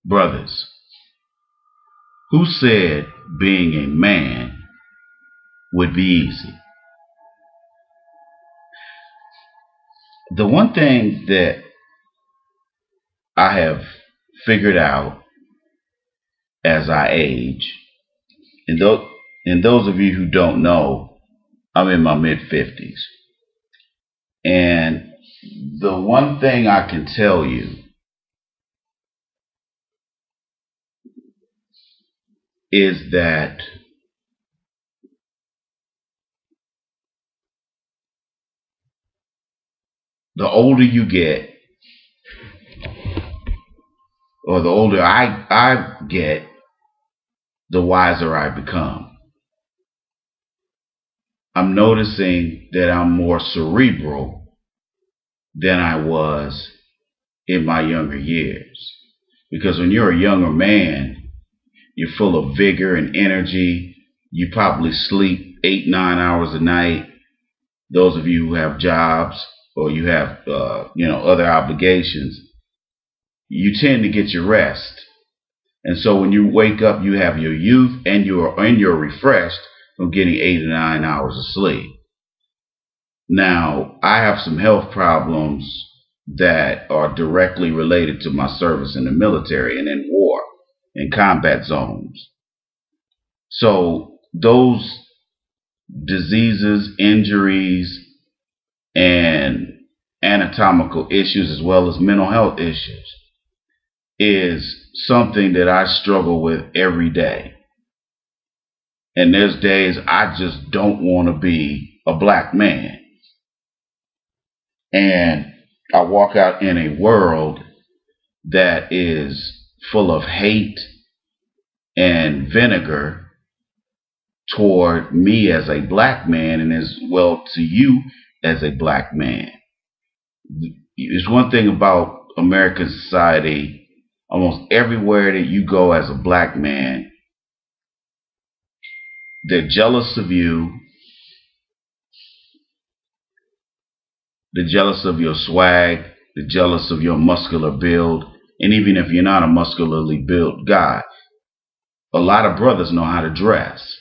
Brothers, who said being a man would be easy? The one thing that I have figured out as I age, and those of you who don't know, I'm in my mid-50s. And the one thing I can tell you is that the older you get, or the older I get, the wiser I become. I'm noticing that I'm more cerebral than I was in my younger years. Because when you're a younger man, you're full of vigor and energy. You probably sleep 8-9 hours a night. Those of you who have jobs or you have other obligations, you tend to get your rest. And so when you wake up, you have your youth and you're refreshed from getting 8 or 9 hours of sleep. Now, I have some health problems that are directly related to my service in the military and in war, in combat zones. So those diseases, injuries, and anatomical issues, as well as mental health issues, is something that I struggle with every day. And there's days I just don't want to be a black man. And I walk out in a world that is full of hate and vinegar toward me as a black man, and as well to you as a black man. It's one thing about American society, almost everywhere that you go as a black man, they're jealous of you. They're jealous of your swag. They're jealous of your muscular build. And even if you're not a muscularly built guy, a lot of brothers know how to dress.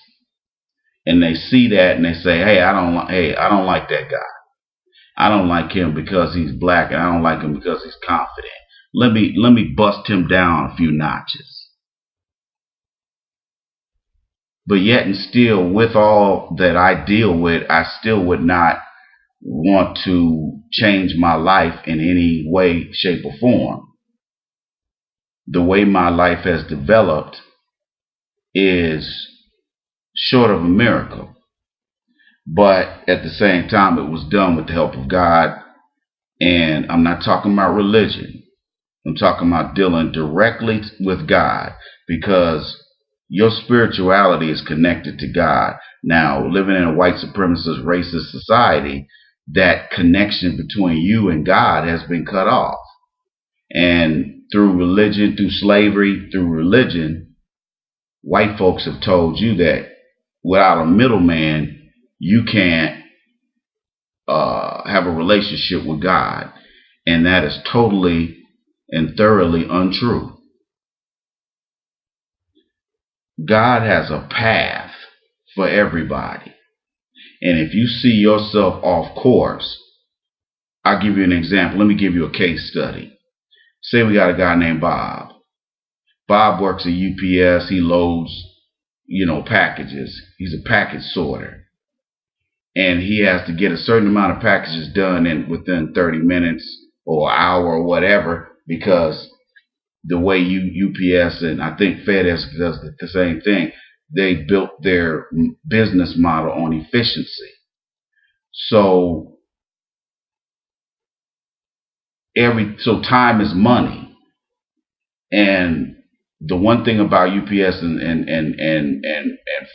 And they see that and they say, hey, I don't like that guy. I don't like him because he's black, and I don't like him because he's confident. Let me bust him down a few notches. But yet and still, with all that I deal with, I still would not want to change my life in any way, shape, or form. The way my life has developed is short of a miracle. But at the same time, it was done with the help of God. And I'm not talking about religion. I'm talking about dealing directly with God, because your spirituality is connected to God. Now, living in a white supremacist, racist society, that connection between you and God has been cut off. And through religion, through slavery, through religion, white folks have told you that without a middleman, you can't have a relationship with God. And that is totally and thoroughly untrue. God has a path for everybody. And if you see yourself off course, I'll give you an example. Let me give you a case study. Say we got a guy named Bob. Bob works at UPS. He loads, packages. He's a package sorter. And he has to get a certain amount of packages done within 30 minutes or an hour or whatever, because the way UPS and I think FedEx does the same thing, they built their business model on efficiency. So time is money. And the one thing about UPS and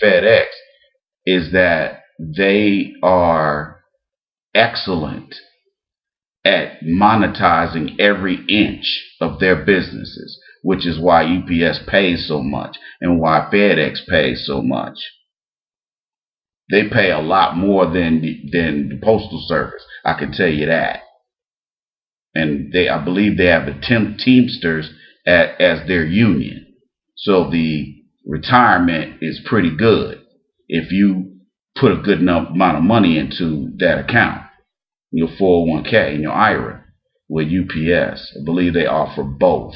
FedEx is that they are excellent at monetizing every inch of their businesses, which is why UPS pays so much and why FedEx pays so much. They pay a lot more than the Postal Service, I can tell you that. And I believe they have the Teamsters as their union. So the retirement is pretty good if you put a good enough amount of money into that account, your 401k and your IRA with UPS. I believe they offer both.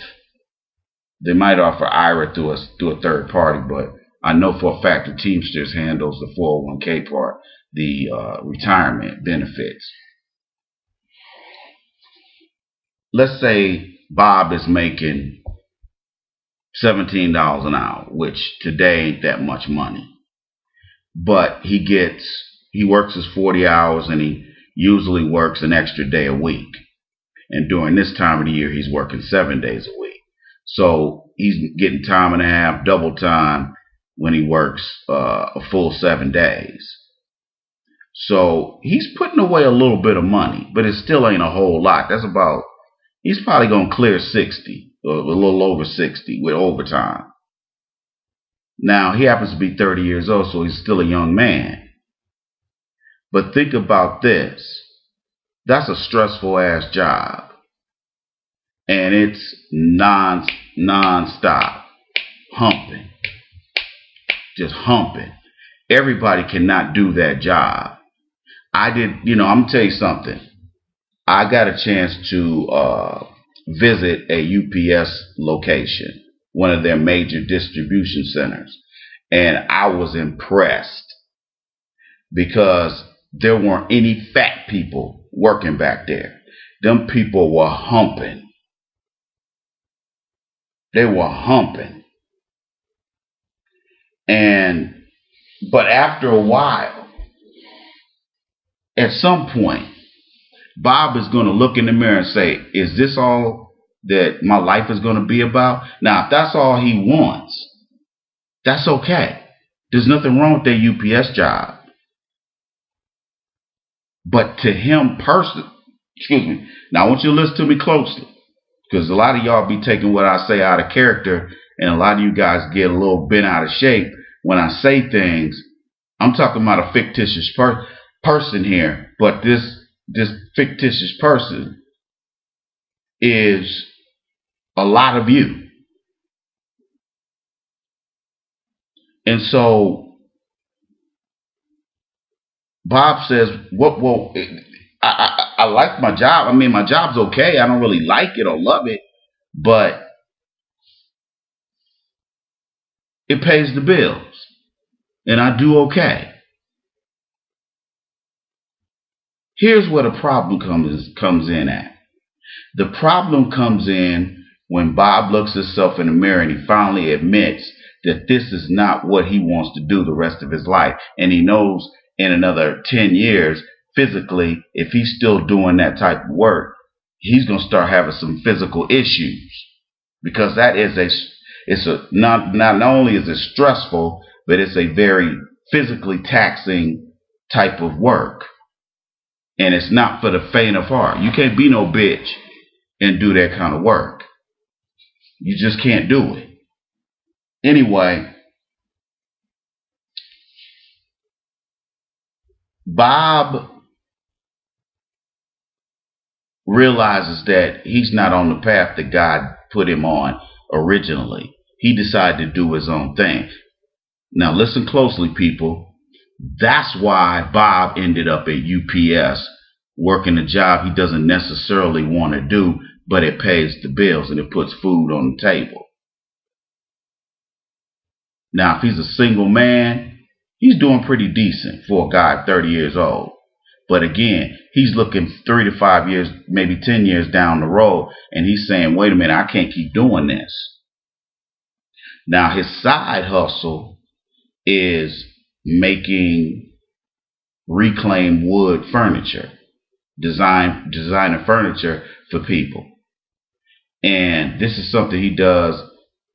They might offer IRA through a third party, but I know for a fact the Teamsters handles the 401k part, the retirement benefits. Let's say Bob is making $17 an hour, which today ain't that much money. But he works his 40 hours and he usually works an extra day a week. And during this time of the year, he's working 7 days a week. So he's getting time and a half, double time when he works a full 7 days. So he's putting away a little bit of money, but it still ain't a whole lot. He's probably going to clear 60, or a little over 60 with overtime. Now, he happens to be 30 years old, so he's still a young man. But think about this. That's a stressful ass job. And it's non-stop. Humping. Just humping. Everybody cannot do that job. I'm going to tell you something. I got a chance to visit a UPS location, one of their major distribution centers, and I was impressed because there weren't any fat people working back there. Them people were humping. They were humping. But after a while, at some point, Bob is going to look in the mirror and say, is this all that my life is going to be about? Now, if that's all he wants, that's okay. There's nothing wrong with that UPS job. But to him personally, now I want you to listen to me closely, because a lot of y'all be taking what I say out of character, and a lot of you guys get a little bent out of shape when I say things. I'm talking about a fictitious person here, but this fictitious person is a lot of you. And so Bob says, well, I like my job. I mean, my job's okay. I don't really like it or love it, but it pays the bills and I do okay. Here's where the problem comes in at. The problem comes in when Bob looks himself in the mirror and he finally admits that this is not what he wants to do the rest of his life. And he knows in another 10 years, physically, if he's still doing that type of work, he's going to start having some physical issues. Because that is not only is it stressful, but it's a very physically taxing type of work. And it's not for the faint of heart. You can't be no bitch and do that kind of work. You just can't do it. Anyway, Bob realizes that he's not on the path that God put him on originally. He decided to do his own thing. Now listen closely, people. That's why Bob ended up at UPS working a job he doesn't necessarily want to do, but it pays the bills and it puts food on the table. Now, if he's a single man, he's doing pretty decent for a guy 30 years old. But again, he's looking 3 to 5 years, maybe 10 years down the road, and he's saying, wait a minute, I can't keep doing this. Now, his side hustle is making reclaimed wood furniture, designer furniture for people. And this is something he does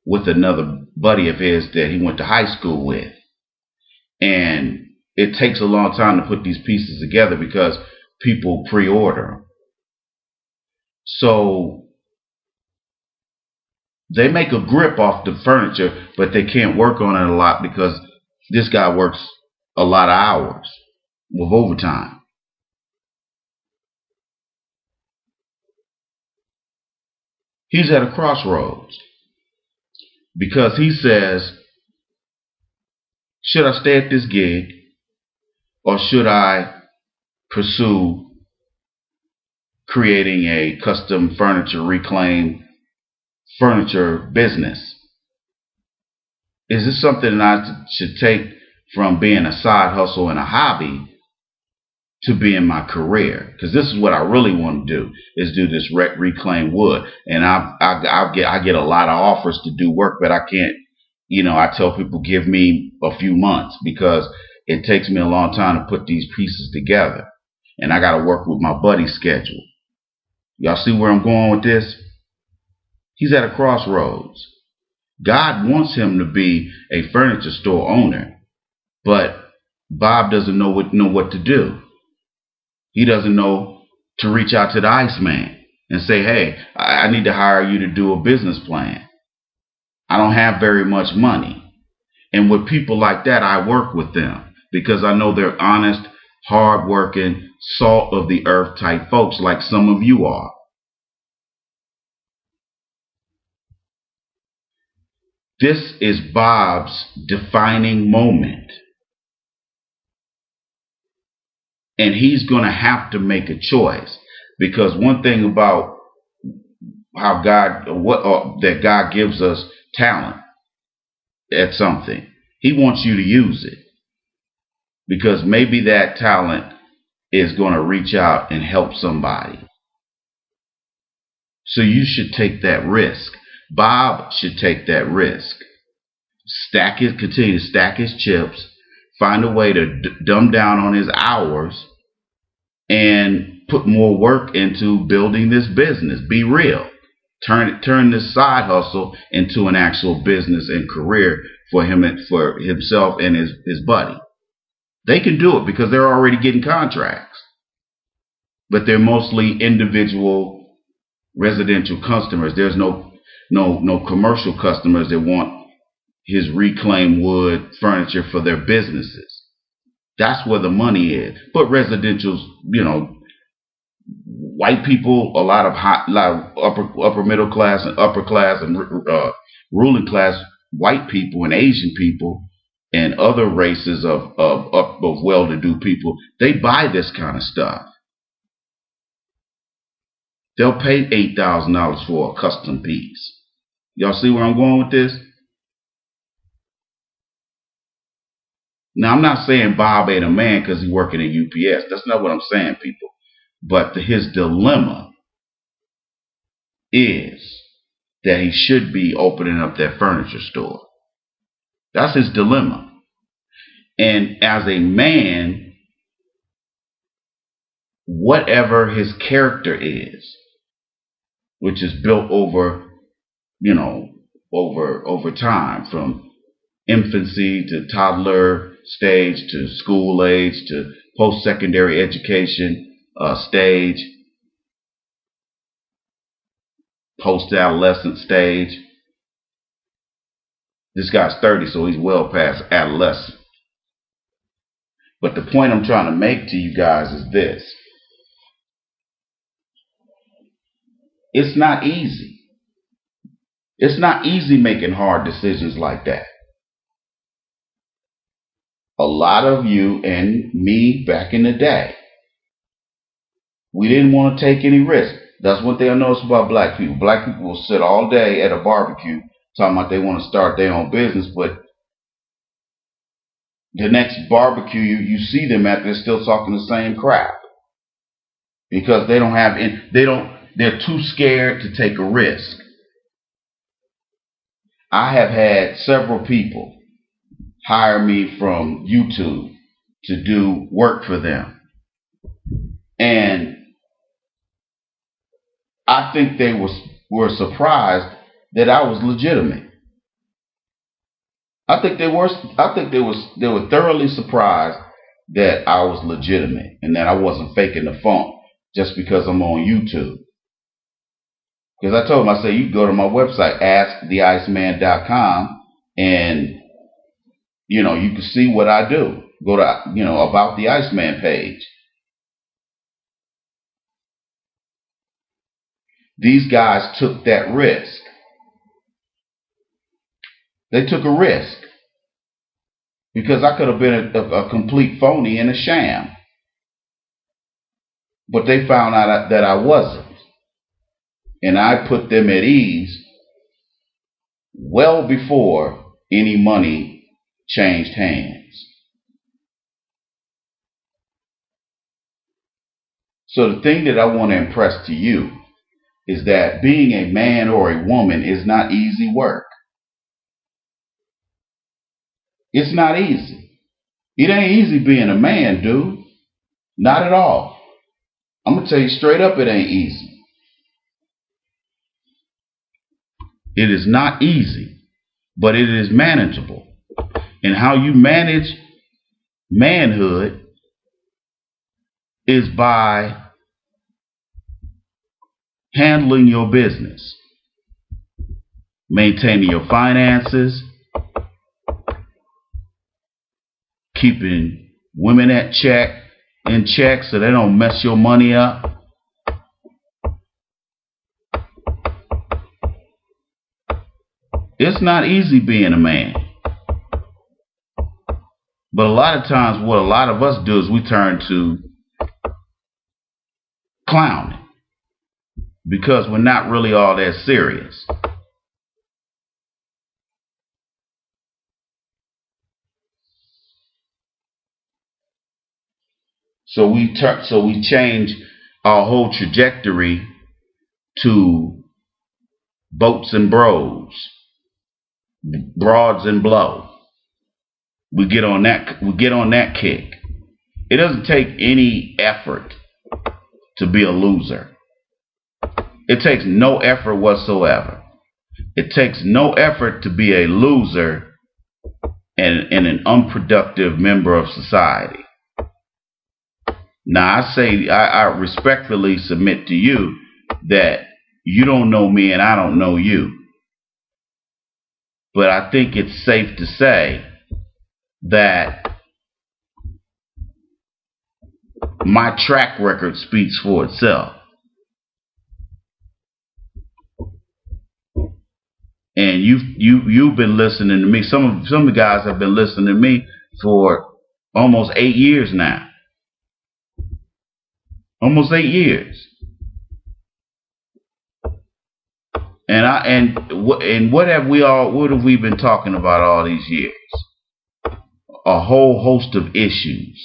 with another buddy of his that he went to high school with. And it takes a long time to put these pieces together because people pre-order. So they make a grip off the furniture, but they can't work on it a lot because this guy works a lot of hours with overtime. He's at a crossroads because he says, should I stay at this gig or should I pursue creating a custom furniture, reclaimed furniture business? Is this something that I should take from being a side hustle and a hobby to being my career? Because this is what I really want to do, is do this reclaimed wood. And I get a lot of offers to do work, but I can't, I tell people, give me a few months because it takes me a long time to put these pieces together. And I got to work with my buddy's schedule. Y'all see where I'm going with this? He's at a crossroads. God wants him to be a furniture store owner, but Bob doesn't know what to do. He doesn't know to reach out to the Iceman and say, hey, I need to hire you to do a business plan. I don't have very much money. And with people like that, I work with them because I know they're honest, hardworking, salt of the earth type folks like some of you are. This is Bob's defining moment. And he's going to have to make a choice, because one thing about how that God gives us talent at something, he wants you to use it, because maybe that talent is going to reach out and help somebody. So you should take that risk. Bob should take that risk. Continue to stack his chips, find a way to dumb down on his hours, and put more work into building this business. Be real. Turn this side hustle into an actual business and career for himself and his buddy. They can do it because they're already getting contracts, but they're mostly individual residential customers. There's no commercial customers that want his reclaimed wood furniture for their businesses. That's where the money is. But residential's, white people, a lot of upper middle class and upper class and ruling class white people and Asian people and other races of well-to-do people, they buy this kind of stuff. They'll pay $8,000 for a custom piece. Y'all see where I'm going with this? Now, I'm not saying Bob ain't a man because he's working at UPS. That's not what I'm saying, people. But his dilemma is that he should be opening up that furniture store. That's his dilemma. And as a man, whatever his character is, which is built over time, from infancy to toddler stage to school age to post-secondary education stage, post-adolescent stage. This guy's 30, so he's well past adolescent. But the point I'm trying to make to you guys is this. It's not easy. It's not easy making hard decisions like that. A lot of you and me back in the day, we didn't want to take any risk. That's one thing I noticed about black people. Black people will sit all day at a barbecue talking about they want to start their own business, but the next barbecue you see them at, they're still talking the same crap. Because they're too scared to take a risk. I have had several people hire me from YouTube to do work for them. And I think they were surprised that I was legitimate. I think they were thoroughly surprised that I was legitimate and that I wasn't faking the funk just because I'm on YouTube. Because I told them, I said, you can go to my website, asktheiceman.com, and you can see what I do. Go to About the Iceman page. these guys took that risk. They took a risk because I could have been a complete phony and a sham. But they found out that I wasn't. And I put them at ease well before any money changed hands. So the thing that I want to impress to you is that being a man or a woman is not easy work. It's not easy. It ain't easy being a man, dude. Not at all. I'm going to tell you straight up, it ain't easy. It is not easy, but it is manageable. And how you manage manhood is by handling your business, maintaining your finances, keeping women in check so they don't mess your money up. It's not easy being a man. But a lot of times what a lot of us do is we turn to clowning because we're not really all that serious. So we change our whole trajectory to boats and bros, broads and blow. We get on that kick. It doesn't take any effort to be a loser. It takes no effort whatsoever. It takes no effort to be a loser and an unproductive member of society. Now I respectfully submit to you that you don't know me and I don't know you. But I think it's safe to say that my track record speaks for itself. And you've been listening to me. Some of the guys have been listening to me for almost 8 years now. Almost 8 years. And what have we been talking about all these years? A whole host of issues.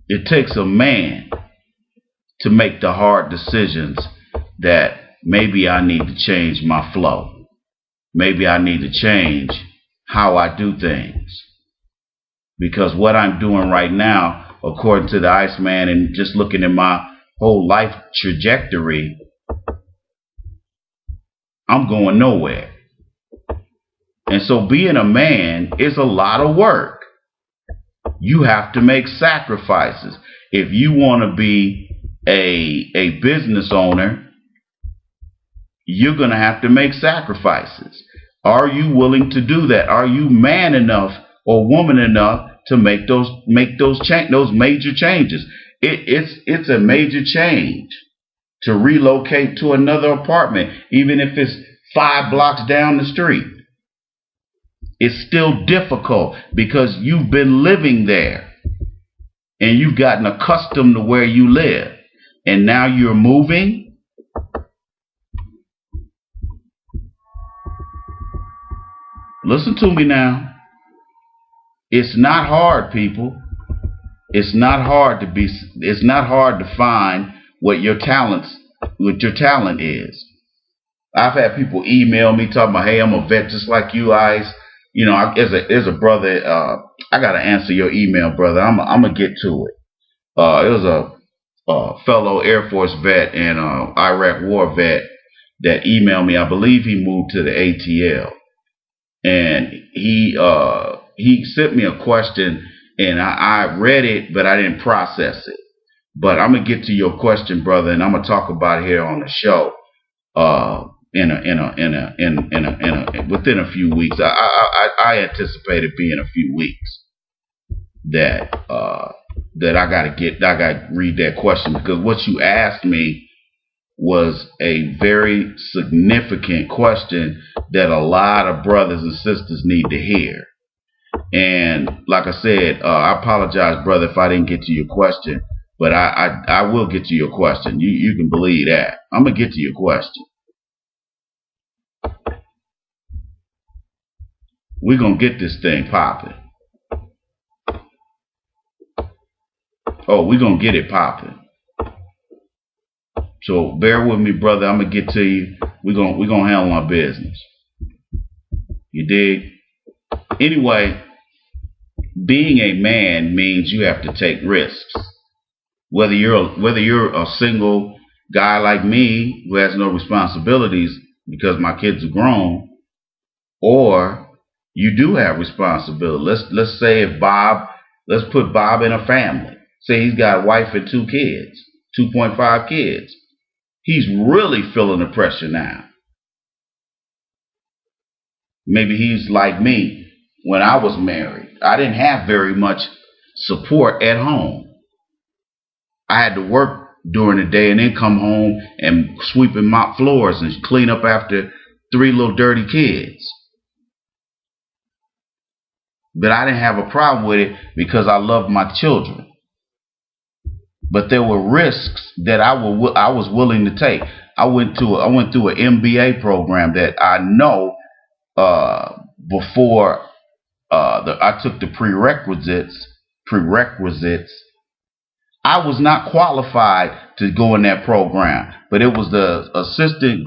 It takes a man to make the hard decisions that maybe I need to change my flow. Maybe I need to change how I do things. Because what I'm doing right now, according to the Iceman and just looking at my whole life trajectory, I'm going nowhere. And so being a man is a lot of work. You have to make sacrifices. If you want to be a business owner, you're going to have to make sacrifices. Are you willing to do that? Are you man enough or woman enough to make those major changes? It's a major change to relocate to another apartment, even if it's 5 blocks down the street. It's still difficult because you've been living there and you've gotten accustomed to where you live, and now you're moving. Listen to me now. It's not hard, people. It's not hard to find what your talent is. I've had people email me talking about, hey, I'm a vet just like you, Ice. You know, as a brother, I gotta answer your email, brother. I'm gonna get to it. It was a fellow Air Force vet and Iraq War vet that emailed me. I believe he moved to the ATL, and he sent me a question, and I read it, but I didn't process it. But I'm gonna get to your question, brother, and I'm gonna talk about it here on the show. within a few weeks. I anticipate it being a few weeks that I gotta read that question, because what you asked me was a very significant question that a lot of brothers and sisters need to hear. And like I said, I apologize, brother, if I didn't get to your question, but I will get to your question. You can believe that. I'm gonna get to your question. We're gonna get this thing popping. Oh, we're gonna get it popping. So bear with me, brother. I'm gonna get to you. We're gonna handle our business. You dig? Anyway, being a man means you have to take risks. Whether you're a single guy like me who has no responsibilities because my kids are grown, or you do have responsibility. Let's say if let's put Bob in a family. Say he's got a wife and 2 kids, 2.5 kids. He's really feeling the pressure now. Maybe he's like me when I was married. I didn't have very much support at home. I had to work during the day and then come home and sweep and mop floors and clean up after 3 little dirty kids. But I didn't have a problem with it because I loved my children. But there were risks that I was willing to take. I went through an MBA program that I know before I took the prerequisites. I was not qualified to go in that program, but it was the assistant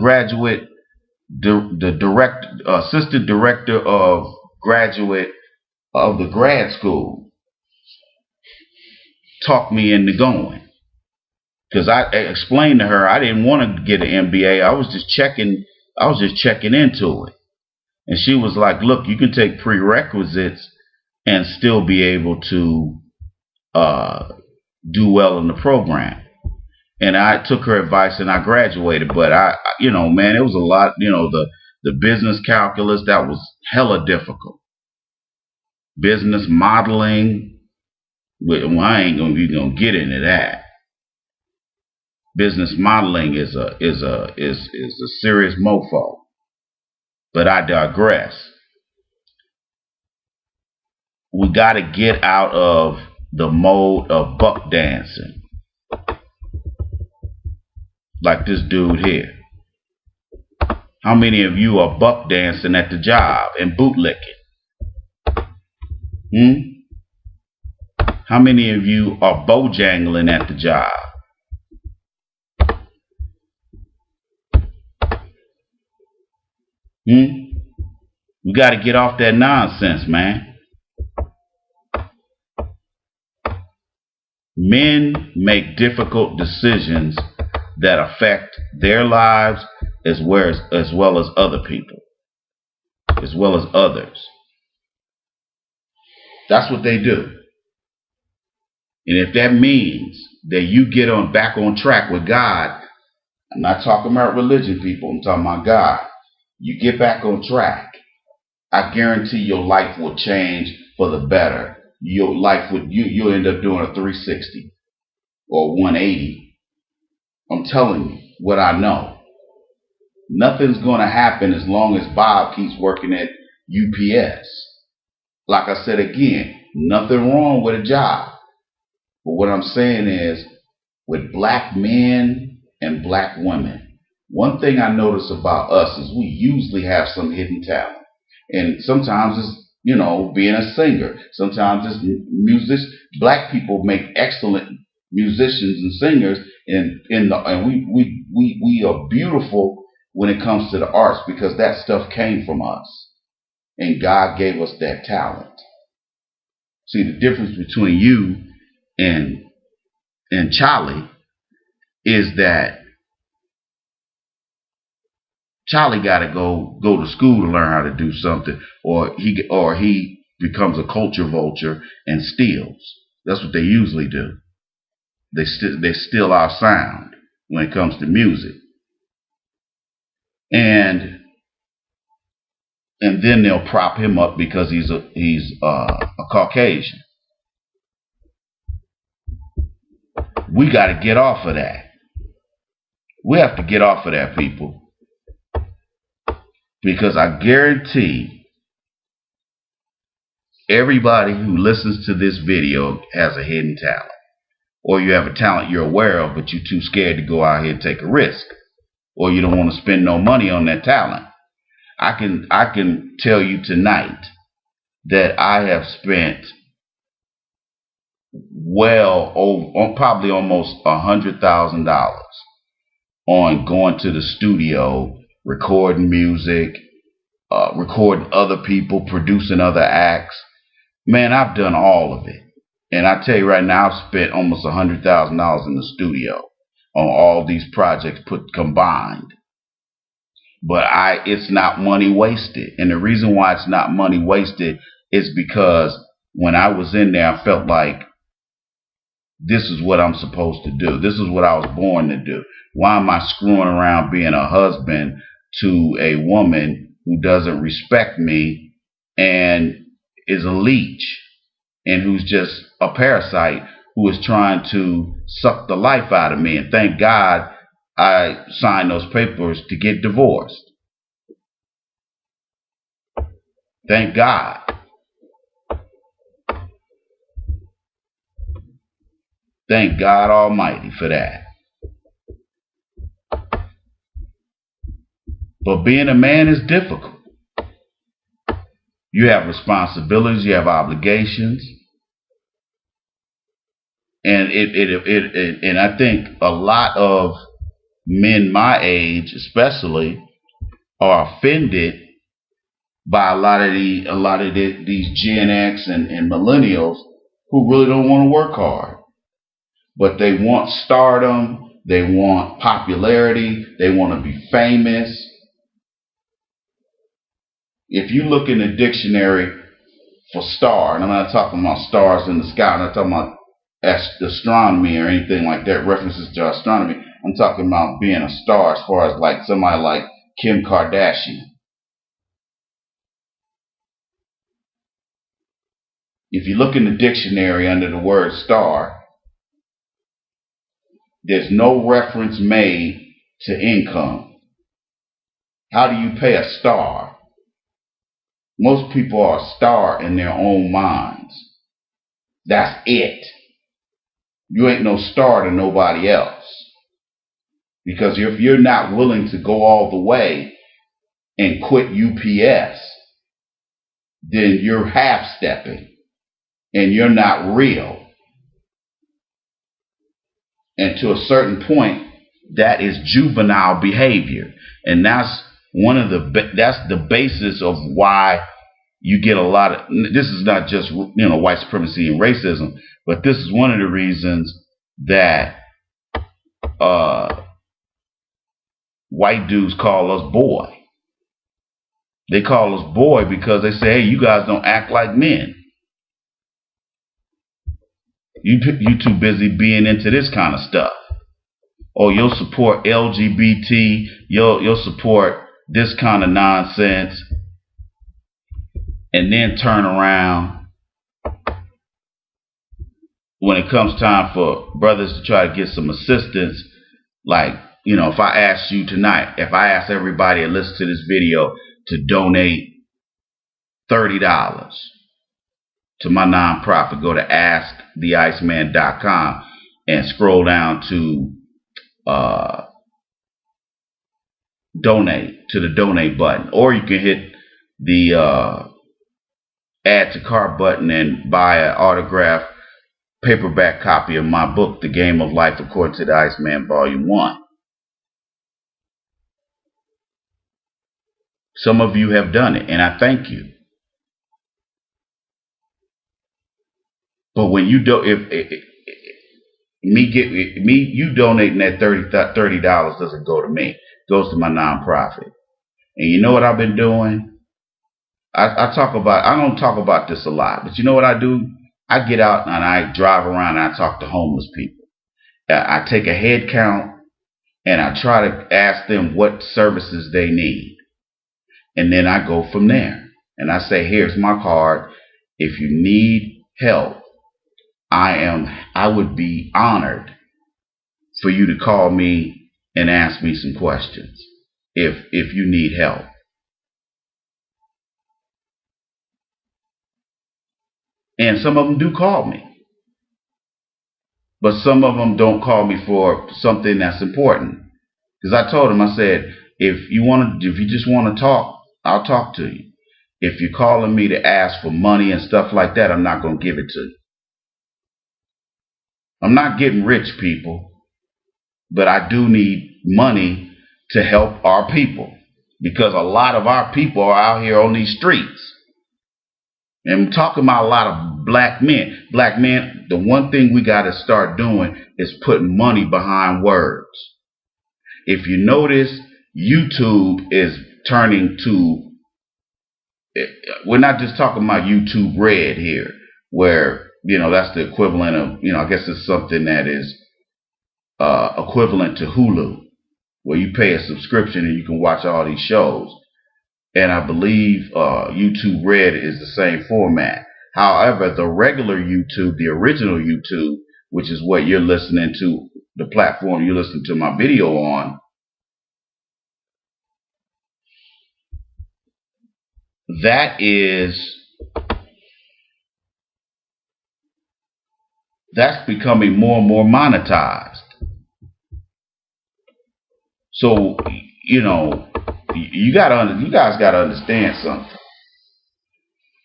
director of graduate of the grad school talked me into going, because I explained to her I didn't want to get an MBA. I was just checking into it, and she was like, "Look, you can take prerequisites and still be able to do well in the program." And I took her advice and I graduated. But man, it was a lot. The business calculus, that was hella difficult. Business modeling. Well, I ain't gonna get into that. Business modeling is a serious mofo. But I digress. We got to get out of the mode of buck dancing, like this dude here. How many of you are buck dancing at the job and bootlicking? How many of you are bojangling at the job? We got to get off that nonsense, man. Men make difficult decisions that affect their lives as well as other people, as well as others. That's what they do. And if that means that you get back on track with God, I'm not talking about religion, people. I'm talking about God. You get back on track, I guarantee your life will change for the better. Your life you'll end up doing a 360 or 180. I'm telling you what I know. Nothing's going to happen as long as Bob keeps working at UPS. Like I said again, nothing wrong with a job. But what I'm saying is, with black men and black women, one thing I notice about us is we usually have some hidden talent. And sometimes it's, being a singer. Sometimes it's music. Black people make excellent musicians and singers, and we are beautiful when it comes to the arts, because that stuff came from us. And God gave us that talent. See, the difference between you and Charlie is that Charlie got to go to school to learn how to do something, or he becomes a culture vulture and steals. That's what they usually do. They steal our sound when it comes to music. and then they'll prop him up because he's a Caucasian. We got to get off of that. We have to get off of that, people, because I guarantee everybody who listens to this video has a hidden talent, or you have a talent you're aware of, but you're too scared to go out here and take a risk, or you don't want to spend no money on that talent. I can tell you tonight that I have spent probably almost $100,000 on going to the studio, recording music, recording other people, producing other acts. Man, I've done all of it. And I tell you right now, I've spent almost $100,000 in the studio on all these projects combined. But it's not money wasted. And the reason why it's not money wasted is because when I was in there, I felt like this is what I'm supposed to do. This is what I was born to do. Why am I screwing around being a husband to a woman who doesn't respect me and is a leech and who's just a parasite who is trying to suck the life out of me? And thank God I signed those papers to get divorced. Thank God. Thank God Almighty for that. But being a man is difficult. You have responsibilities, you have obligations. And and I think a lot of men my age especially are offended by a lot of these Gen X and millennials who really don't want to work hard. But they want stardom, they want popularity, they want to be famous. If you look in the dictionary for star, and I'm not talking about stars in the sky, I'm not talking about astronomy or anything like that, references to astronomy. I'm talking about being a star as far as like somebody like Kim Kardashian. If you look in the dictionary under the word star, there's no reference made to income. How do you pay a star? Most people are a star in their own minds. That's it. You ain't no star to nobody else. Because if you're not willing to go all the way and quit UPS, then you're half-stepping and you're not real. And to a certain point, that is juvenile behavior. And that's that's the basis of why you get a lot of, this is not just, white supremacy and racism, but this is one of the reasons that white dudes call us boy. They call us boy because they say, hey, you guys don't act like men. You too busy being into this kind of stuff. Or you'll support LGBT, you'll support this kind of nonsense, and then turn around when it comes time for brothers to try to get some assistance. Like, if I ask you tonight, if I ask everybody that listens to this video to donate $30 to my nonprofit, go to AskTheIceman.com and scroll down to donate, to the donate button, or you can hit the add to cart button and buy an autographed paperback copy of my book, The Game of Life According to the Iceman, Volume 1. Some of you have done it, and I thank you. But when you do, you donating that $30 doesn't go to me. It goes to my nonprofit. And you know what I've been doing? I don't talk about this a lot, but you know what I do? I get out and I drive around and I talk to homeless people. I take a head count and I try to ask them what services they need. And then I go from there. And I say, here's my card. If you need help, I would be honored for you to call me and ask me some questions if you need help. And some of them do call me. But some of them don't call me for something that's important. Because I told them, I said, if you just want to talk, I'll talk to you. If you're calling me to ask for money and stuff like that, I'm not going to give it to you. I'm not getting rich, people, but I do need money to help our people, because a lot of our people are out here on these streets. And I'm talking about a lot of black men. Black men, the one thing we got to start doing is putting money behind words. If you notice, YouTube is turning to, we're not just talking about YouTube Red here, where, that's the equivalent of, I guess it's something that is equivalent to Hulu, where you pay a subscription and you can watch all these shows. And I believe YouTube Red is the same format. However, the regular YouTube, the original YouTube, which is what you're listening to, the platform you're listening to my video on, that's becoming more and more monetized. So, you guys got to understand something.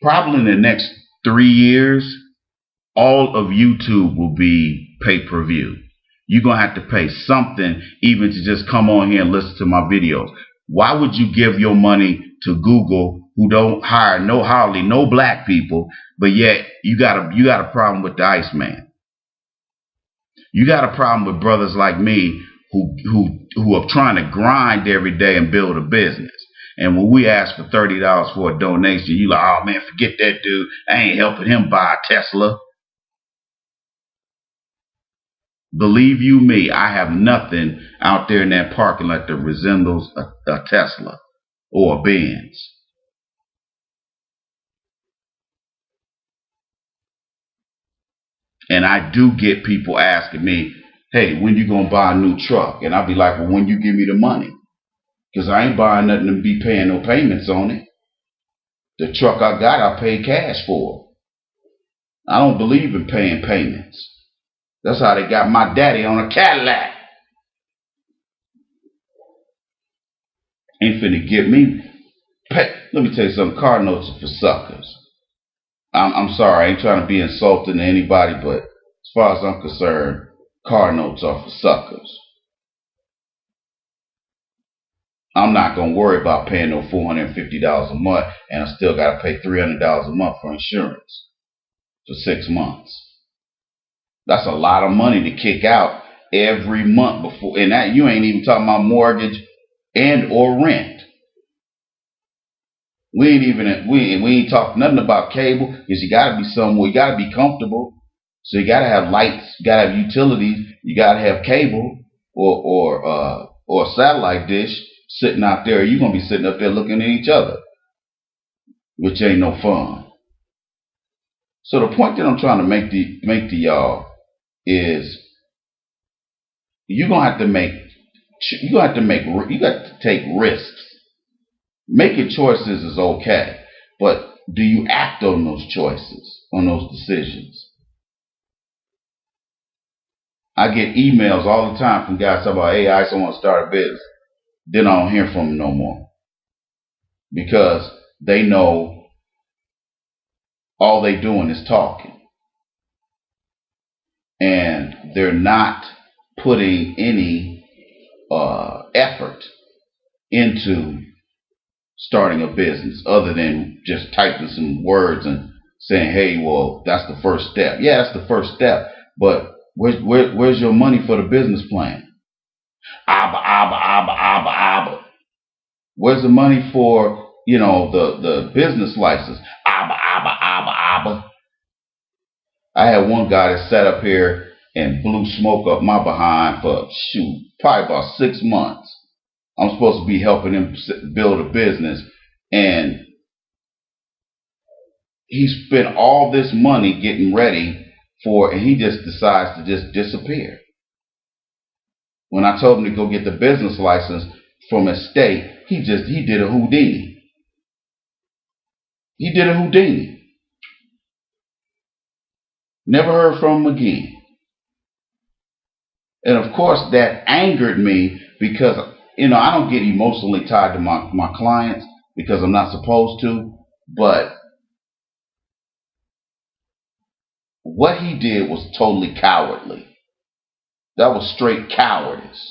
Probably in the next 3 years, all of YouTube will be pay-per-view. You're going to have to pay something even to just come on here and listen to my videos. Why would you give your money to Google, who don't hire hardly no black people, but yet you got a problem with the Iceman? You got a problem with brothers like me who are trying to grind every day and build a business. And when we ask for $30 for a donation, you like, oh man, forget that dude. I ain't helping him buy a Tesla. Believe you me, I have nothing out there in that parking lot that resembles a Tesla or a Benz. And I do get people asking me, hey, when you gonna buy a new truck? And I'll be like, well, when you give me the money. Because I ain't buying nothing to be paying no payments on it. The truck I got, I pay cash for. I don't believe in paying payments. That's how they got my daddy on a Cadillac. Ain't finna get me. Let me tell you something. Car notes are for suckers. I'm sorry. I ain't trying to be insulting to anybody, but as far as I'm concerned, car notes are for suckers. I'm not going to worry about paying no $450 a month, and I still got to pay $300 a month for insurance for 6 months. That's a lot of money to kick out every month before, and that you ain't even talking about mortgage and or rent. We ain't talking nothing about cable, because you got to be somewhere, you got to be comfortable. So you got to have lights, you got to have utilities, you got to have cable or a satellite dish sitting out there. You're gonna be sitting up there looking at each other, which ain't no fun. So the point that I'm trying to make to y'all is you got to take risks. Making choices is okay, but do you act on those choices, on those decisions? I get emails all the time from guys talking about, hey, I just want to start a business. Then I don't hear from them no more, because they know all they doing is talking, and they're not putting any effort into starting a business other than just typing some words and saying, hey, well, that's the first step. Yeah, that's the first step, but where's your money for the business plan? Abba. Where's the money for, the business license? Abba. I had one guy that sat up here and blew smoke up my behind for, shoot, probably about 6 months. I'm supposed to be helping him build a business, and he spent all this money getting ready for it, and he just decides to just disappear. When I told him to go get the business license from his state, he did a Houdini. He did a Houdini. Never heard from him again. And of course that angered me because, I don't get emotionally tied to my clients because I'm not supposed to, but what he did was totally cowardly. That was straight cowardice,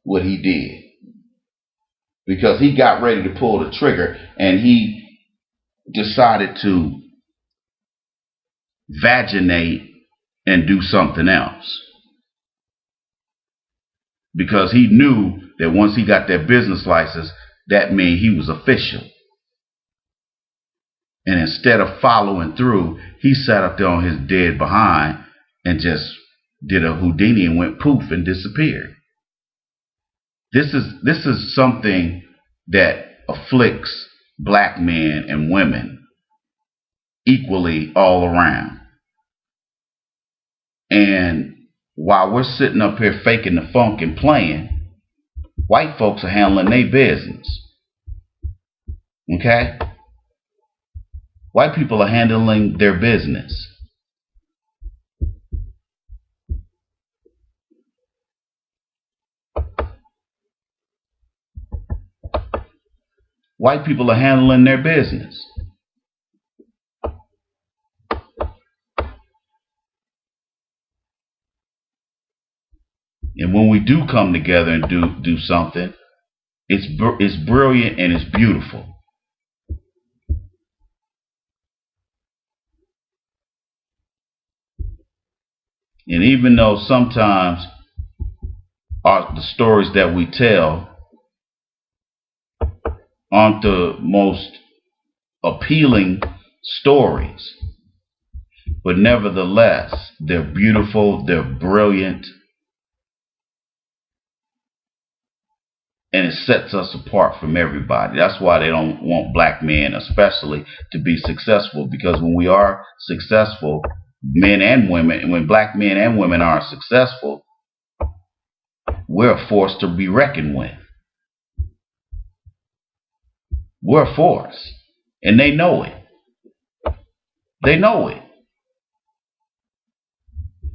what he did. Because he got ready to pull the trigger and he decided to vaginate and do something else. Because he knew that once he got that business license, that meant he was official. And instead of following through, he sat up there on his dead behind and just did a Houdini and went poof and disappeared. This is something that afflicts black men and women equally all around. And while we're sitting up here faking the funk and playing, white folks are handling their business. Okay? White people are handling their business. White people are handling their business. And when we do come together and do something, it's brilliant and it's beautiful. And even though sometimes the stories that we tell aren't the most appealing stories, but nevertheless, they're beautiful, they're brilliant, and it sets us apart from everybody. That's why they don't want black men especially to be successful, because when we are successful, men and women, when black men and women are successful, we're a force to be reckoned with. We're a force. And they know it. They know it.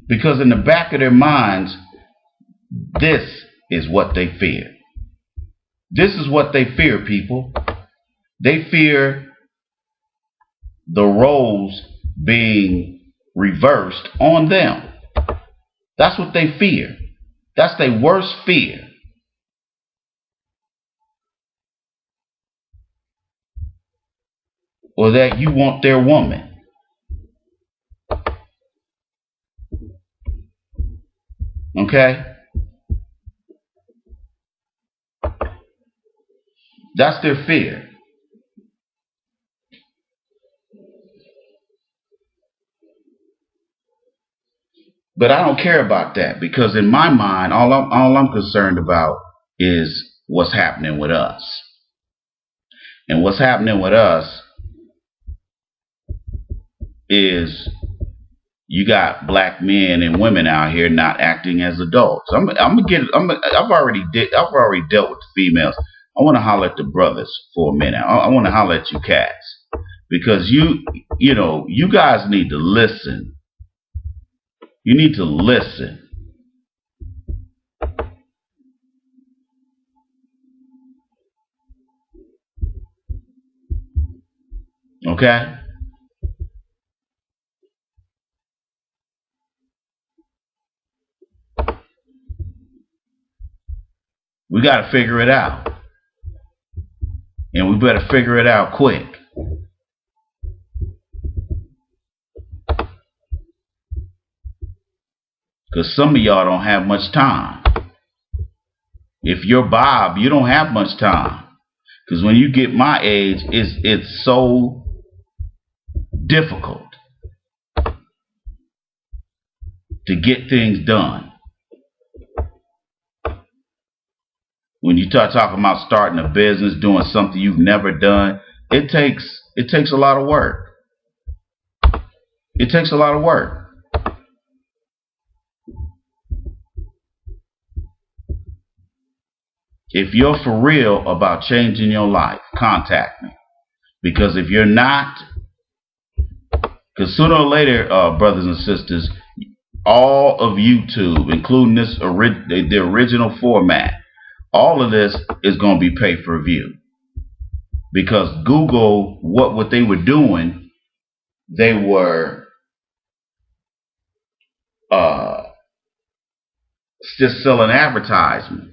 Because in the back of their minds, this is what they fear. This is what they fear, people. They fear the roles being reversed on them. That's what they fear. That's their worst fear. Or that you want their woman. Okay? That's their fear. But I don't care about that, because in my mind, all I'm concerned about is what's happening with us. And what's happening with us is you got black men and women out here not acting as adults. I've already dealt with the females. I want to holler at the brothers for a minute. I want to holler at you cats, because you guys need to listen. You need to listen. Okay? We got to figure it out. And we better figure it out quick. Because some of y'all don't have much time. If you're Bob, you don't have much time. Because when you get my age, it's so difficult to get things done. When you start talking about starting a business, doing something you've never done, it takes a lot of work. It takes a lot of work. If you're for real about changing your life, contact me. Because if you're not, because sooner or later, brothers and sisters, all of YouTube, including this the original format, all of this is going to be pay per view. Because Google, what they were doing, they were just selling advertisement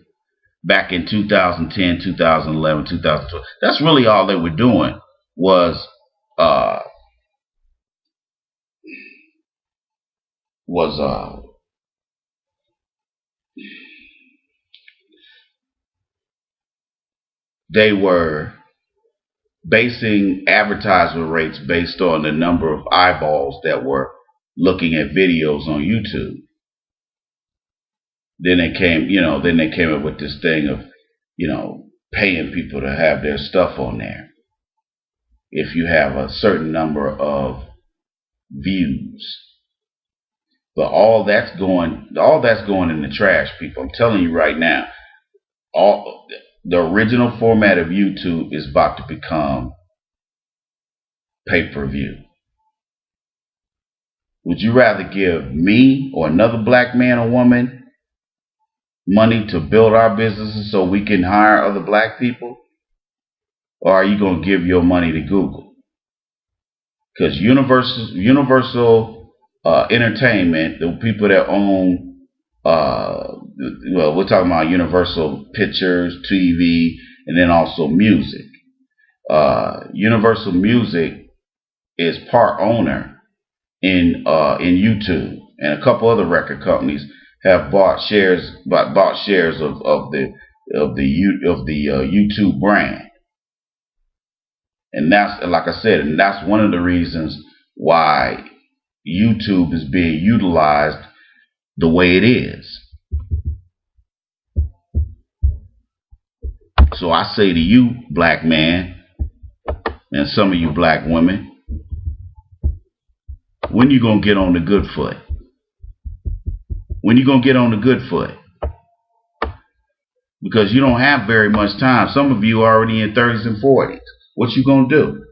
back in 2010, 2011, 2012. That's really all they were doing was they were basing advertisement rates based on the number of eyeballs that were looking at videos on YouTube. Then they came up with this thing of, paying people to have their stuff on there if you have a certain number of views. But all that's going in the trash, people. I'm telling you right now, the original format of YouTube is about to become pay-per-view. Would you rather give me or another black man or woman money to build our businesses so we can hire other black people? Or are you going to give your money to Google? Because Universal Entertainment, the people that own, we're talking about Universal Pictures, TV, and then also music. Universal Music is part owner in YouTube, and a couple other record companies have bought shares of the YouTube brand. And that's, like I said, and that's one of the reasons why YouTube is being utilized the way it is. So I say to you, black man, and some of you black women, when you gonna get on the good foot? When you gonna get on the good foot? Because you don't have very much time. Some of you are already in 30s and 40s. What you gonna do?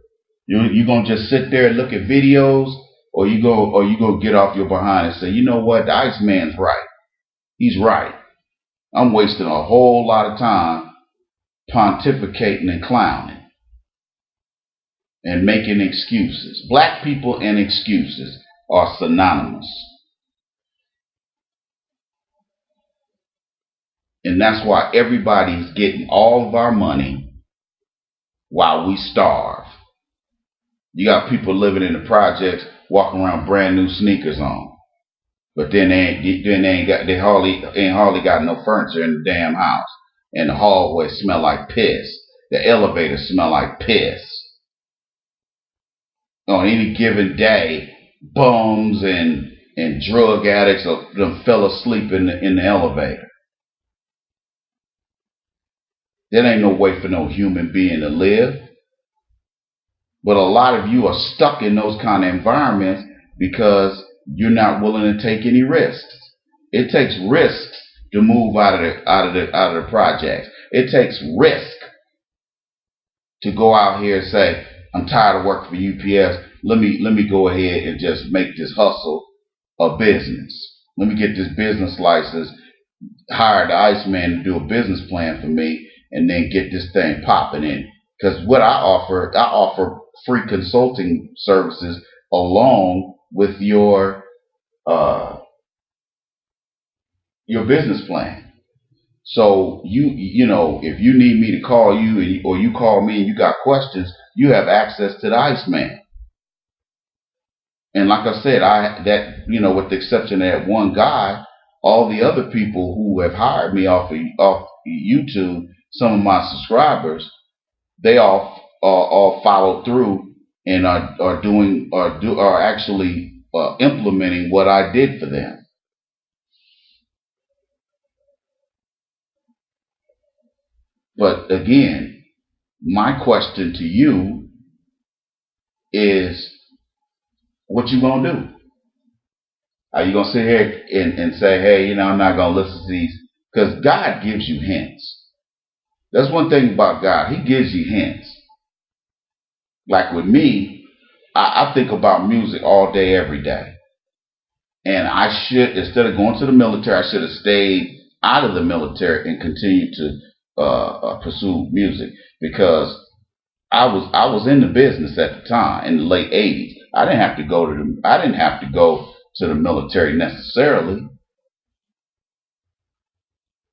You gonna just sit there and look at videos, or you go get off your behind and say, you know what, the Iceman's right. He's right. I'm wasting a whole lot of time pontificating and clowning and making excuses. Black people and excuses are synonymous. And that's why everybody's getting all of our money while we starve. You got people living in the projects walking around brand new sneakers on, but then they hardly got no furniture in the damn house, and the hallway smell like piss. The elevator smell like piss. On any given day, bums and drug addicts fell asleep in the elevator. There ain't no way for no human being to live. But a lot of you are stuck in those kind of environments because you're not willing to take any risks. It takes risks to move out of the projects. It takes risk to go out here and say, I'm tired of working for UPS. Let me go ahead and just make this hustle a business. Let me get this business license, hire the Iceman to do a business plan for me, and then get this thing popping in. Because what I offer free consulting services along with your business plan. So you know, if you need me to call you or you call me and you got questions, you have access to the Iceman. And like I said, with the exception of that one guy, all the other people who have hired me off YouTube, some of my subscribers, they all followed through and are actually implementing what I did for them. But again, my question to you is, what you gonna do? Are you gonna sit here and say, hey, I'm not gonna listen to these? Because God gives you hints. That's one thing about God. He gives you hints. Like with me, I think about music all day, every day. And I should, instead of going to the military, I should have stayed out of the military and continued to pursue music, because I was in the business at the time in the late '80s. I didn't have to go to the military necessarily,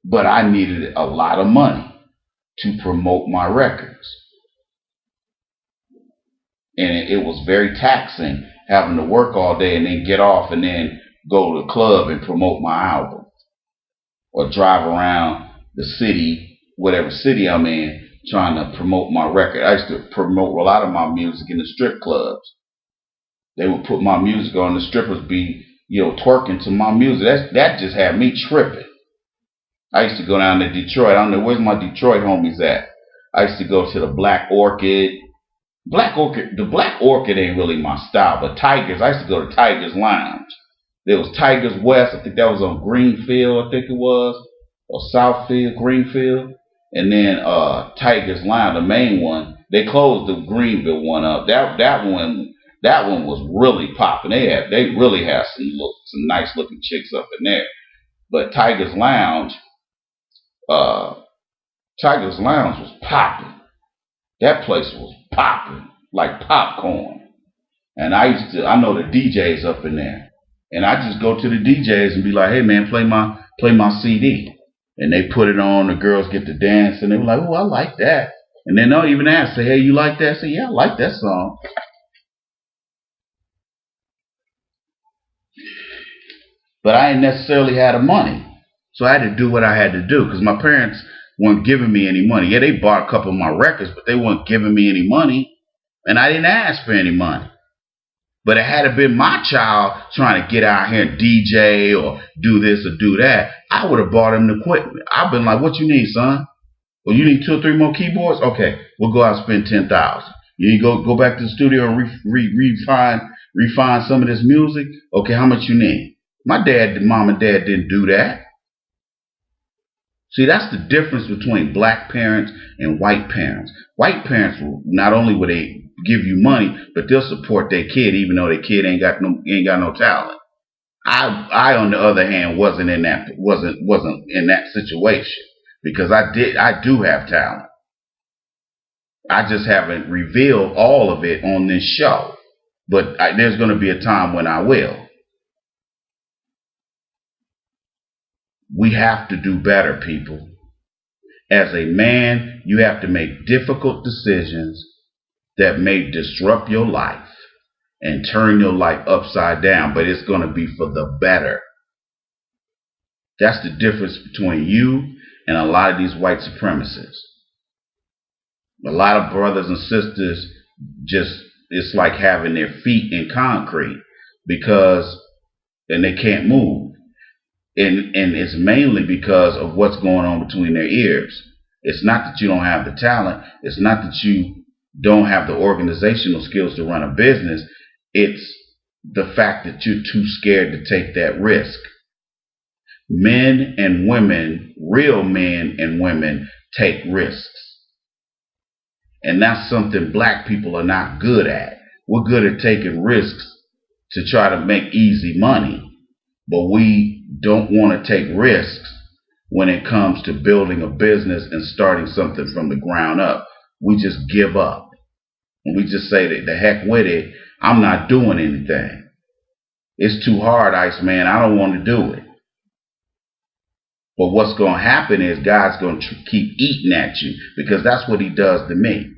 but I needed a lot of money to promote my records, and it was very taxing having to work all day and then get off and then go to the club and promote my album, or drive around the city, whatever city I'm in, trying to promote my record. I used to promote a lot of my music in the strip clubs. They would put my music on, the strippers be, twerking to my music. That just had me tripping. I used to go down to Detroit. I don't know, where's my Detroit homies at? I used to go to the Black Orchid. The Black Orchid ain't really my style, but Tigers, I used to go to Tigers Lounge. There was Tigers West, I think that was on Greenfield, I think it was, or Southfield, Greenfield. And then Tigers Lounge, the main one, they closed the Greenville one up. That one was really popping. They really had some nice looking chicks up in there. But Tigers Lounge was popping. That place was popping like popcorn. And I know the DJs up in there. And I just go to the DJs and be like, hey man, play my CD. And they put it on, the girls get to dance, and they were like, oh, I like that. And then they'll even ask, say, hey, you like that? I say, yeah, I like that song. But I ain't necessarily had the money. So I had to do what I had to do, because my parents weren't giving me any money. Yeah, they bought a couple of my records, but they weren't giving me any money. And I didn't ask for any money. But it had been my child trying to get out here and DJ or do this or do that, I would have bought him the equipment. I've been like, what you need, son? Well, you need 2 or 3 more keyboards? Okay, we'll go out and spend $10,000. You need to go back to the studio and refine some of this music? Okay, how much you need? My mom and dad didn't do that. See, that's the difference between black parents and white parents. White parents, not only would they give you money, but they'll support their kid even though their kid ain't got no talent. I on the other hand wasn't in that situation, because I do have talent. I just haven't revealed all of it on this show, but there's going to be a time when I will. We have to do better, people. As a man, you have to make difficult decisions that may disrupt your life and turn your life upside down, but it's going to be for the better. That's the difference between you and a lot of these white supremacists. A lot of brothers and sisters it's like having their feet in concrete and they can't move. And it's mainly because of what's going on between their ears. It's not that you don't have the talent. It's not that you don't have the organizational skills to run a business. It's the fact that you're too scared to take that risk. Men and women, real men and women, take risks. And that's something black people are not good at. We're good at taking risks to try to make easy money. But we don't want to take risks when it comes to building a business and starting something from the ground up. We just give up. And we just say that the heck with it, I'm not doing anything. It's too hard, Iceman. I don't want to do it. But what's going to happen is God's going to keep eating at you, because that's what he does to me.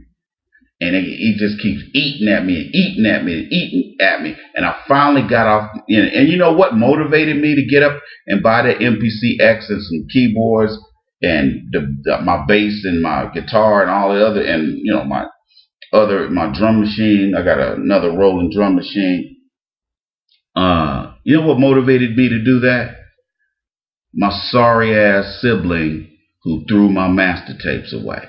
And he just keeps eating at me and eating at me and eating at me. And I finally got off. And you know what motivated me to get up and buy the MPC X and some keyboards and my bass and my guitar and all the other, and my drum machine. I got another rolling drum machine. You know what motivated me to do that? My sorry ass sibling who threw my master tapes away.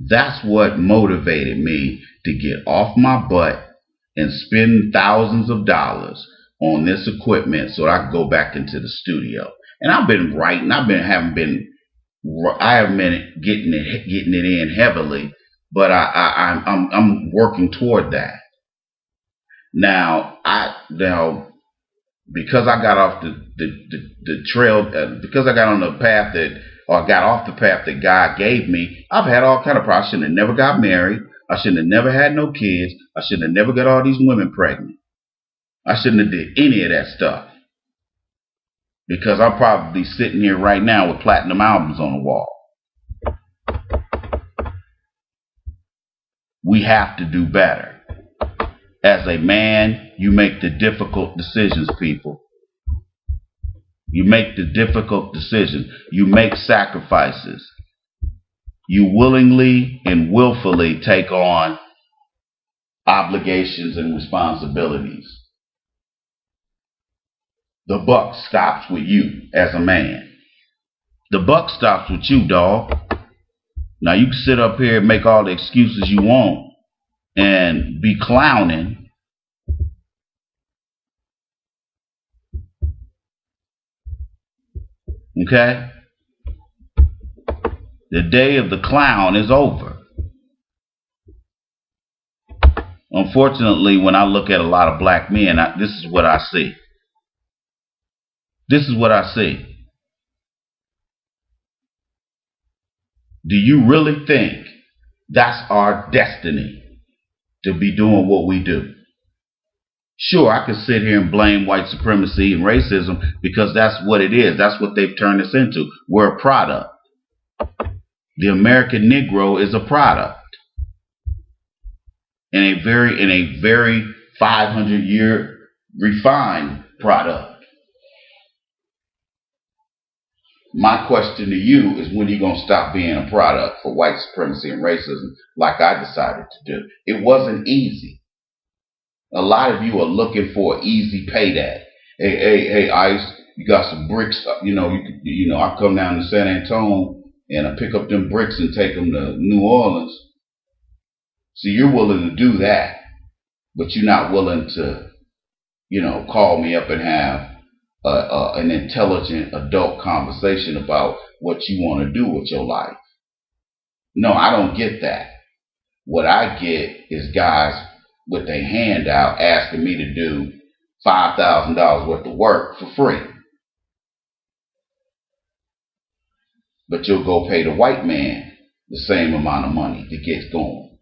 That's what motivated me to get off my butt and spend thousands of dollars on this equipment so I could go back into the studio. And I've been writing. I haven't been getting it in heavily, but I'm working toward that. Now because I got off the trail, because I got on the path I got off the path that God gave me, I've had all kind of problems. I shouldn't have never got married. I shouldn't have never had no kids. I shouldn't have never got all these women pregnant. I shouldn't have did any of that stuff. Because I'm probably sitting here right now with platinum albums on the wall. We have to do better. As a man, you make the difficult decisions, people. You make the difficult decisions. You make sacrifices. You willingly and willfully take on obligations and responsibilities. The buck stops with you as a man. The buck stops with you, dog. Now you can sit up here and make all the excuses you want and be clowning. Okay? The day of the clown is over. Unfortunately, when I look at a lot of black men, this is what I see. This is what I see. Do you really think that's our destiny, to be doing what we do? Sure, I could sit here and blame white supremacy and racism because that's what it is. That's what they've turned us into. We're a product. The American Negro is a product. In a very 500-year refined product. My question to you is, when are you going to stop being a product for white supremacy and racism like I decided to do? It wasn't easy. A lot of you are looking for an easy payday. Hey, Ice, you got some bricks. I come down to San Antonio and I pick up them bricks and take them to New Orleans. See, you're willing to do that, but you're not willing to, call me up and have an intelligent adult conversation about what you want to do with your life. No, I don't get that. What I get is guys with their hand out asking me to do $5,000 worth of work for free. But you'll go pay the white man the same amount of money to get going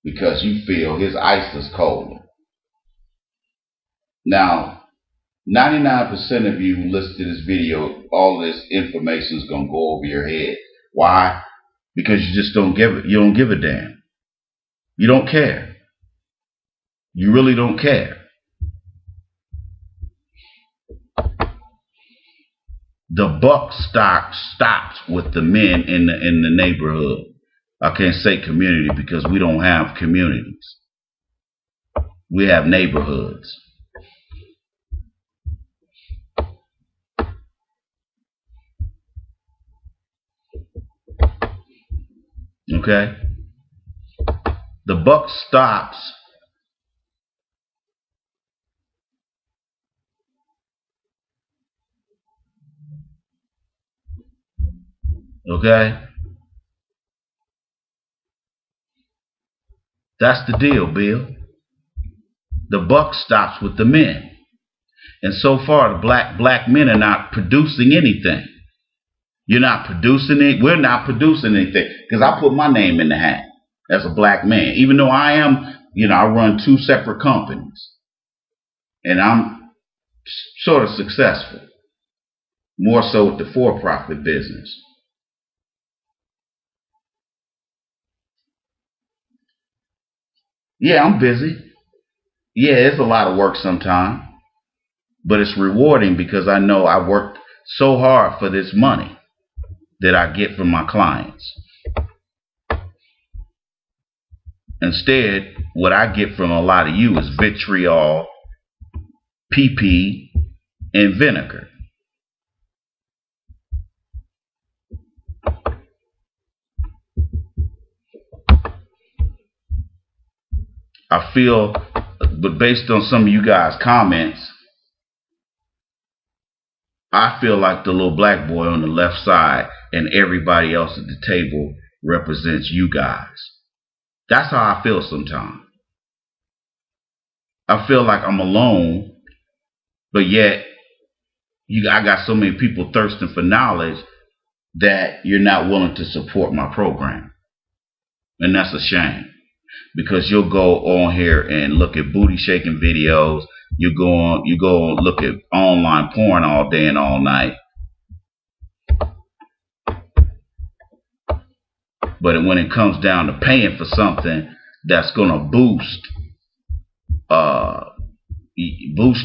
because you feel his ice is colder. Now, 99% of you who listen to this video, all this information is going to go over your head. Why? Because you just don't give it. You don't give a damn. You don't care. You really don't care. The buck stops with the men in the neighborhood. I can't say community because we don't have communities. We have neighborhoods. Okay? The buck stops okay? That's the deal, Bill. The buck stops with the men. And so far, the black men are not producing anything. You're not producing it. We're not producing anything. Because I put my name in the hat as a black man. Even though I am, I run 2 separate companies. And I'm sort of successful. More so with the for-profit business. Yeah, I'm busy. Yeah, it's a lot of work sometimes. But it's rewarding because I know I worked so hard for this money that I get from my clients. Instead, what I get from a lot of you is vitriol, PP, and vinegar. I feel, but based on some of you guys' comments, I feel like the little black boy on the left side and everybody else at the table represents you guys. That's how I feel sometimes. I feel like I'm alone, but yet I got so many people thirsting for knowledge that you're not willing to support my program. And that's a shame, because you'll go on here and look at booty shaking videos. You go and look at online porn all day and all night. But when it comes down to paying for something that's going to boost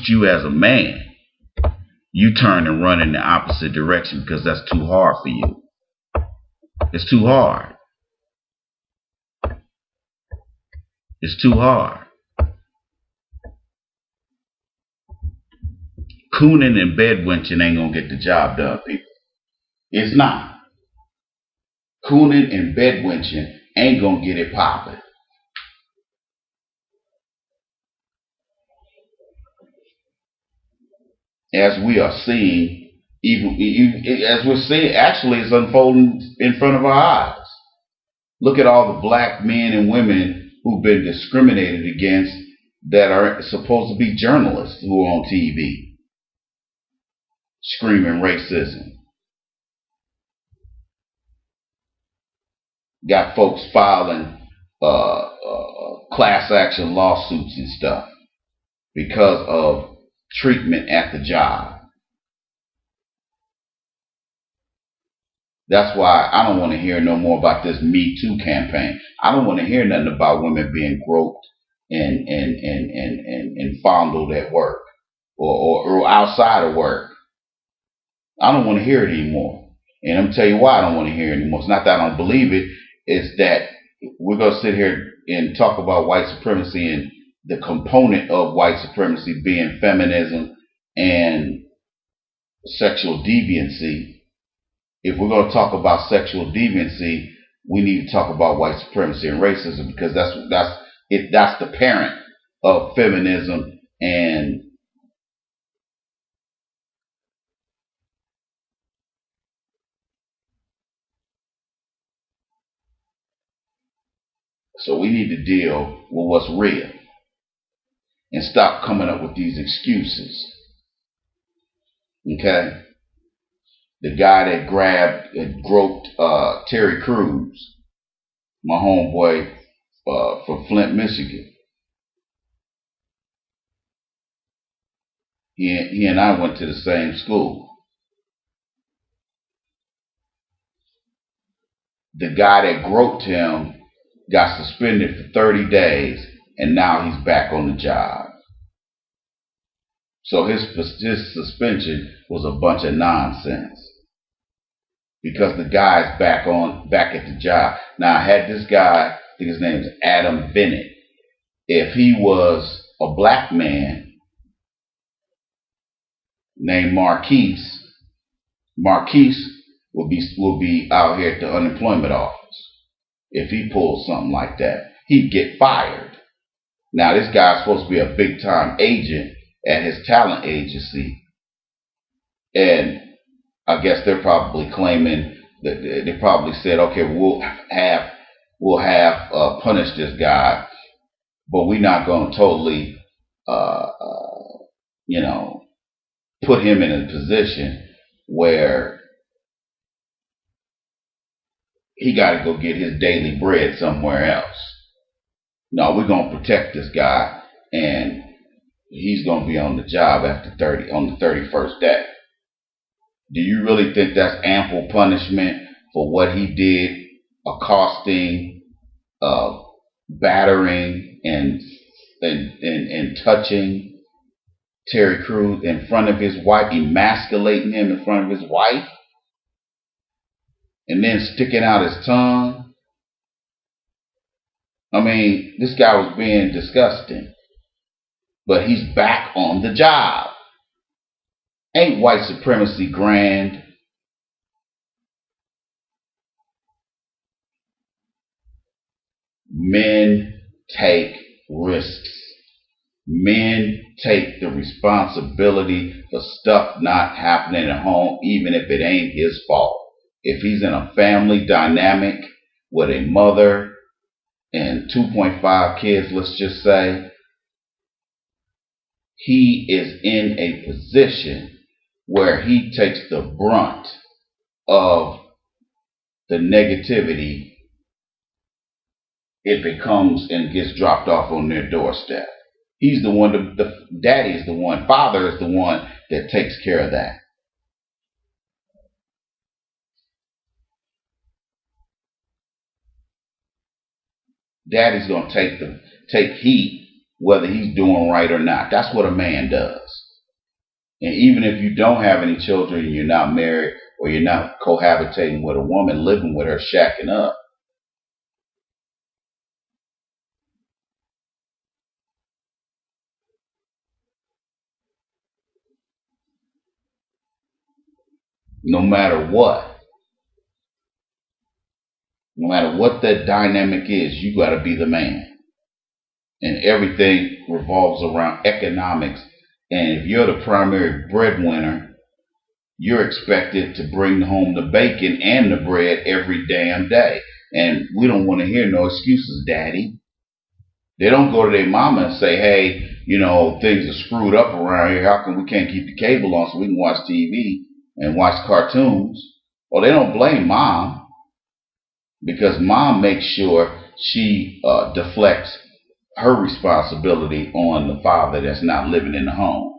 you as a man, you turn and run in the opposite direction because that's too hard for you. It's too hard. It's too hard. Cooning and bedwenching ain't gonna get the job done, people. It's not. Cooning and bedwenching ain't gonna get it popping. As we are seeing, as we're seeing, actually, it's unfolding in front of our eyes. Look at all the black men and women who've been discriminated against that are supposed to be journalists who are on TV screaming racism. Got folks filing class action lawsuits and stuff because of treatment at the job. That's why I don't want to hear no more about this Me Too campaign. I don't want to hear nothing about women being groped and fondled at work or outside of work. I don't want to hear it anymore. And I'm going to tell you why I don't want to hear it anymore. It's not that I don't believe it. It's that we're going to sit here and talk about white supremacy and the component of white supremacy being feminism and sexual deviancy. If we're going to talk about sexual deviancy, we need to talk about white supremacy and racism, because that's the parent of feminism and so we need to deal with what's real and stop coming up with these excuses. Okay? The guy that groped Terry Crews, my homeboy from Flint, Michigan. He and I went to the same school. The guy that groped him got suspended for 30 days, and now he's back on the job. So his suspension was a bunch of nonsense, because the guy's back at the job. Now, I had this guy, I think his name is Adam Bennett. If he was a black man named Marquise will be out here at the unemployment office. If he pulls something like that, he'd get fired. Now, this guy's supposed to be a big time agent at his talent agency, and I guess they're probably claiming that they probably said, okay, we'll have punish this guy, but we're not going to totally, put him in a position where he got to go get his daily bread somewhere else. No, we're going to protect this guy, and he's going to be on the job on the 31st day. Do you really think that's ample punishment for what he did, accosting, battering, and touching Terry Crews in front of his wife, emasculating him in front of his wife, and then sticking out his tongue? I mean, this guy was being disgusting, but he's back on the job. Ain't white supremacy grand? Men take risks. Men take the responsibility for stuff not happening at home, even if it ain't his fault. If he's in a family dynamic with a mother and 2.5 kids, let's just say, he is in a position where he takes the brunt of the negativity if it comes and gets dropped off on their doorstep. He's the one, the daddy is the one, father is the one that takes care of that. Daddy's going to take heat whether he's doing right or not. That's what a man does. And even if you don't have any children, you're not married, or you're not cohabitating with a woman, living with her, shacking up, no matter what that dynamic is, you got to be the man. And everything revolves around economics. And if you're the primary breadwinner, you're expected to bring home the bacon and the bread every damn day. And we don't want to hear no excuses, Daddy. They don't go to their mama and say, hey, things are screwed up around here. How come we can't keep the cable on so we can watch TV and watch cartoons? Well, they don't blame mom, because mom makes sure she deflects her responsibility on the father that's not living in the home,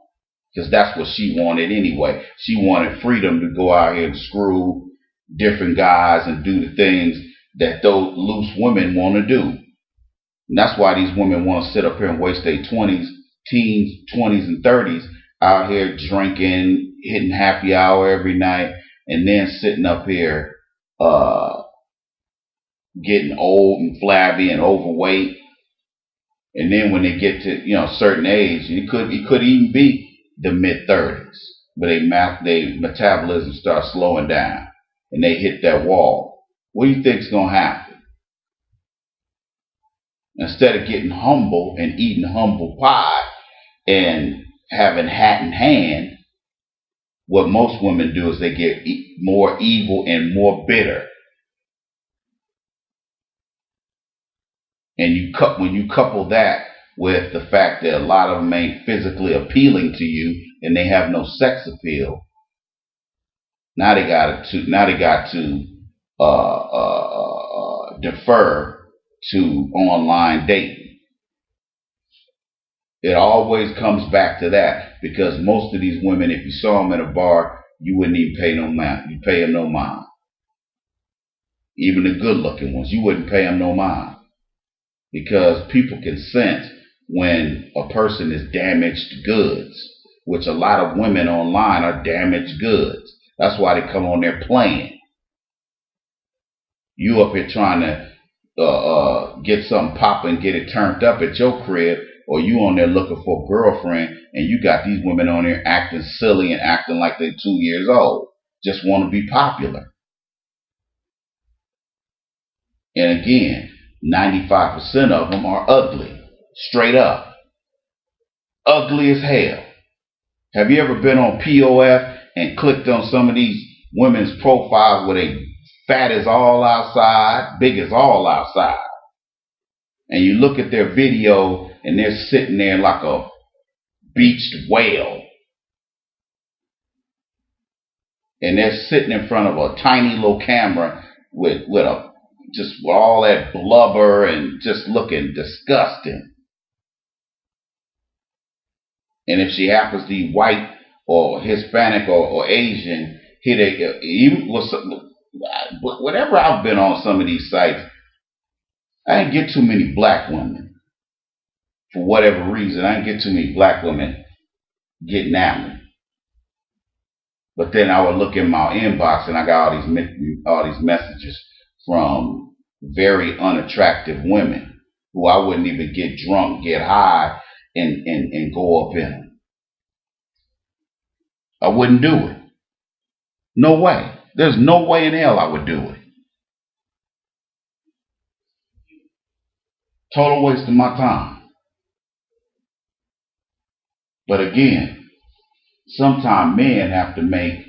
because that's what she wanted anyway. She wanted freedom to go out here and screw different guys and do the things that those loose women want to do. And that's why these women want to sit up here and waste their teens, 20s, and 30s out here drinking, hitting happy hour every night, and then sitting up here getting old and flabby and overweight. And then when they get to a certain age, it could even be the mid-30s, but their metabolism starts slowing down and they hit that wall. What do you think's gonna happen? Instead of getting humble and eating humble pie and having hat in hand, what most women do is they get more evil and more bitter. And when you couple that with the fact that a lot of them ain't physically appealing to you and they have no sex appeal, now they got to defer to online dating. It always comes back to that, because most of these women, if you saw them at a bar, you wouldn't even pay no mind. You pay them no mind. Even the good-looking ones, you wouldn't pay them no mind. Because people can sense when a person is damaged goods, which a lot of women online are damaged goods. That's why they come on there playing. You up here trying to get something popping, get it turned up at your crib, or you on there looking for a girlfriend, and you got these women on there acting silly and acting like they're 2 years old. Just want to be popular. And again, 95% of them are ugly. Straight up. Ugly as hell. Have you ever been on POF and clicked on some of these women's profiles where they fat as all outside, big as all outside? And you look at their video and they're sitting there like a beached whale. And they're sitting in front of a tiny little camera with all that blubber and just looking disgusting. And if she happens to be white or Hispanic or Asian, whatever I've been on some of these sites, I didn't get too many black women. For whatever reason, I didn't get too many black women getting at me. But then I would look in my inbox and I got all these messages from very unattractive women who I wouldn't even get drunk, get high, and go up in them. I wouldn't do it. No way. There's no way in hell I would do it. Total waste of my time. But again, sometimes men have to make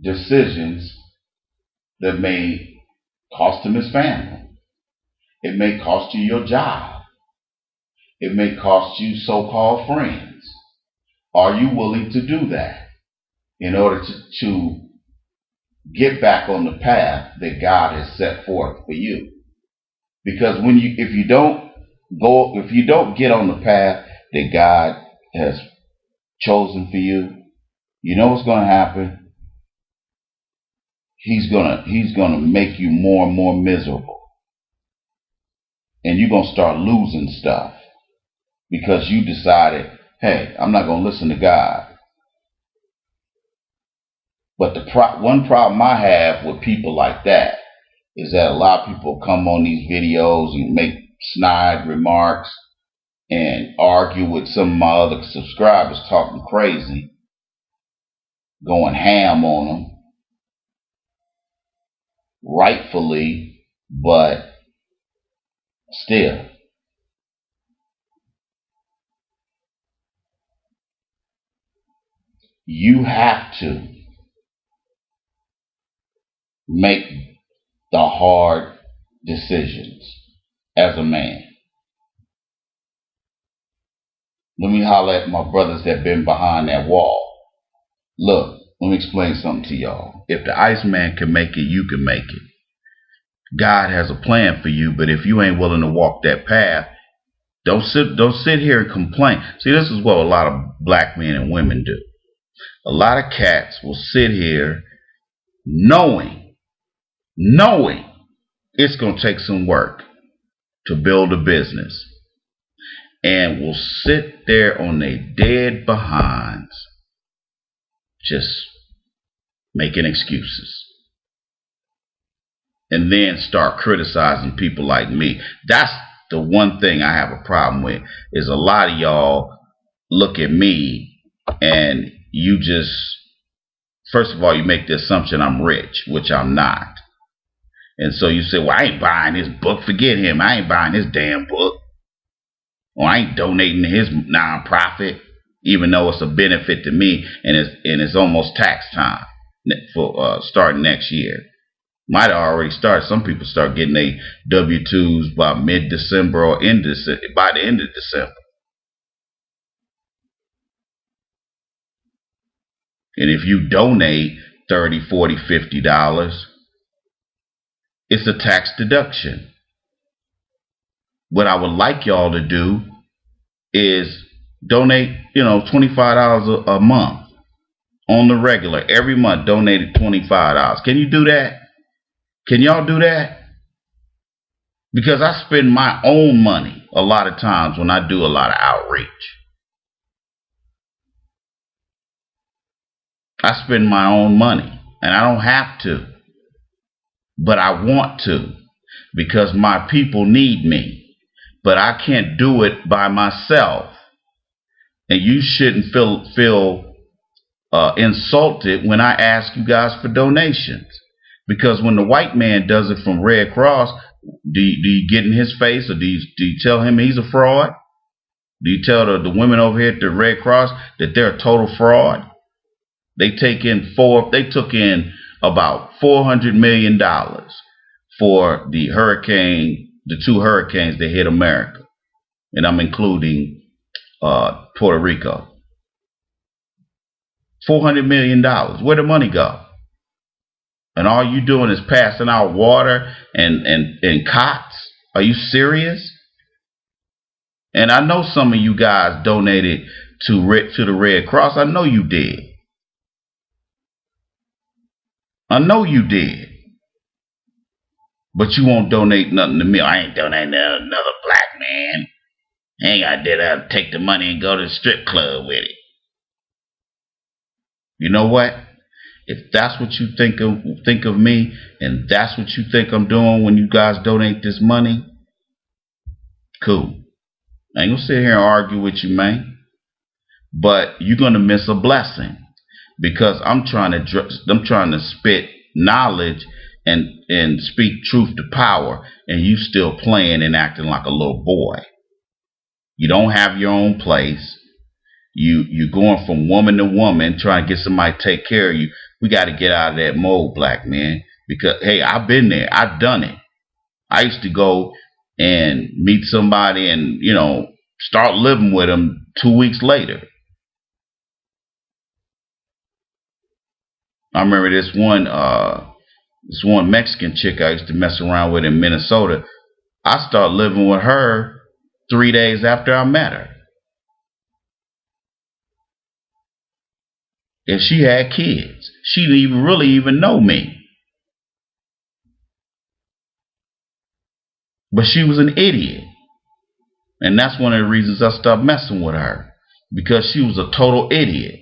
decisions that may cost him his family. It may cost you your job. It may cost you so-called friends. Are you willing to do that in order to get back on the path that God has set forth for you? Because if you don't get on the path that God has chosen for you, you know what's going to happen? He's gonna make you more and more miserable, and you're gonna start losing stuff because you decided, hey, I'm not gonna listen to God. But one problem I have with people like that is that a lot of people come on these videos and make snide remarks and argue with some of my other subscribers, talking crazy, going ham on them, rightfully, but still. You have to make the hard decisions as a man. Let me holler at my brothers that been behind that wall. Look, let me explain something to y'all. If the Iceman can make it, you can make it. God has a plan for you, but if you ain't willing to walk that path, don't sit here and complain. See, this is what a lot of black men and women do. A lot of cats will sit here knowing it's going to take some work to build a business, and will sit there on their dead behinds just making excuses, and then start criticizing people like me. That's the one thing I have a problem with, is a lot of y'all look at me and you just, first of all, you make the assumption I'm rich, which I'm not. And so you say, well, I ain't buying his book. Forget him. I ain't buying his damn book. Or I ain't donating to his nonprofit, even though it's a benefit to me, and it's almost tax time for starting next year. Might have already started. Some people start getting their W-2s by mid-December or by the end of December. And if you donate $30, $40, $50, it's a tax deduction. What I would like y'all to do is donate, $25 a month on the regular. Every month, donate $25. Can you do that? Can y'all do that? Because I spend my own money a lot of times when I do a lot of outreach. I spend my own money, and I don't have to, but I want to, because my people need me, but I can't do it by myself. And you shouldn't feel insulted when I ask you guys for donations, because when the white man does it from Red Cross, do you get in his face, or do you tell him he's a fraud? Do you tell the women over here at the Red Cross that they're a total fraud? They took in about $400 million for the two hurricanes that hit America, and I'm including Puerto Rico. $400 million. Where'd the money go? And all you doing is passing out water and cots? Are you serious? And I know some of you guys donated to the Red Cross. I know you did. I know you did. But you won't donate nothing to me. I ain't donating to another black man. I ain't got to take the money and go to the strip club with it. You know what? If that's what you think of me, and that's what you think I'm doing when you guys donate this money, cool. I ain't gonna sit here and argue with you, man. But you're gonna miss a blessing, because I'm trying to spit knowledge and speak truth to power, and you still playing and acting like a little boy. You don't have your own place. You going from woman to woman trying to get somebody to take care of you. We got to get out of that mold, black man. Because hey, I've been there. I've done it. I used to go and meet somebody and start living with them 2 weeks later. I remember this one Mexican chick I used to mess around with in Minnesota. I started living with her 3 days after I met her. And she had kids. She didn't really even know me. But she was an idiot. And that's one of the reasons I stopped messing with her. Because she was a total idiot.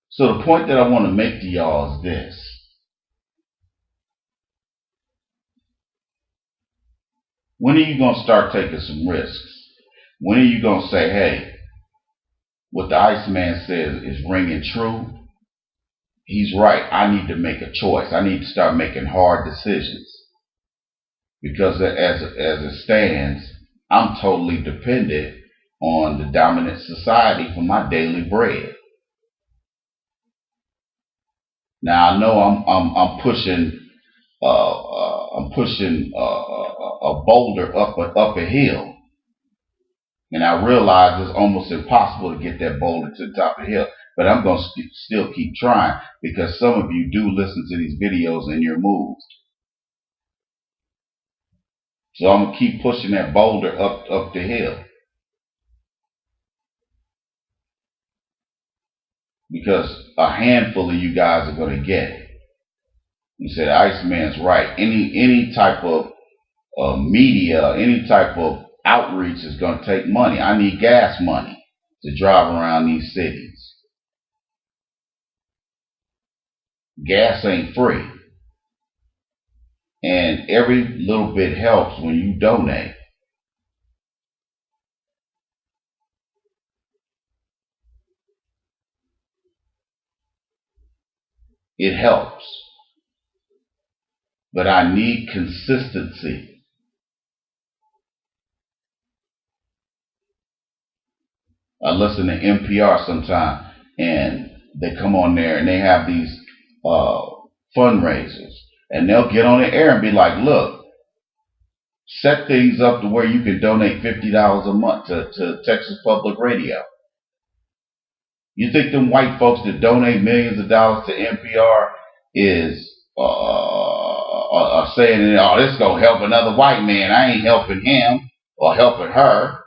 So the point that I want to make to y'all is this. When are you going to start taking some risks? When are you going to say, hey, what the Iceman says is ringing true? He's right. I need to make a choice. I need to start making hard decisions. Because as it stands, I'm totally dependent on the dominant society for my daily bread. Now I know I'm pushing a boulder up a hill, and I realize it's almost impossible to get that boulder to the top of the hill. But I'm going to still keep trying because some of you do listen to these videos and you're moved. So I'm gonna keep pushing that boulder up the hill because a handful of you guys are gonna get it. You said Iceman's right. Any type of media, any type of outreach is gonna take money. I need gas money to drive around these cities. Gas ain't free, and every little bit helps when you donate. It helps. But I need consistency. I listen to NPR sometime, and they come on there and they have these fundraisers, and they'll get on the air and be like, "Look, set things up to where you can donate $50 a month to Texas Public Radio." You think them white folks that donate millions of dollars to NPR is are saying, "Oh, this is gonna help another white man. I ain't helping him or helping her."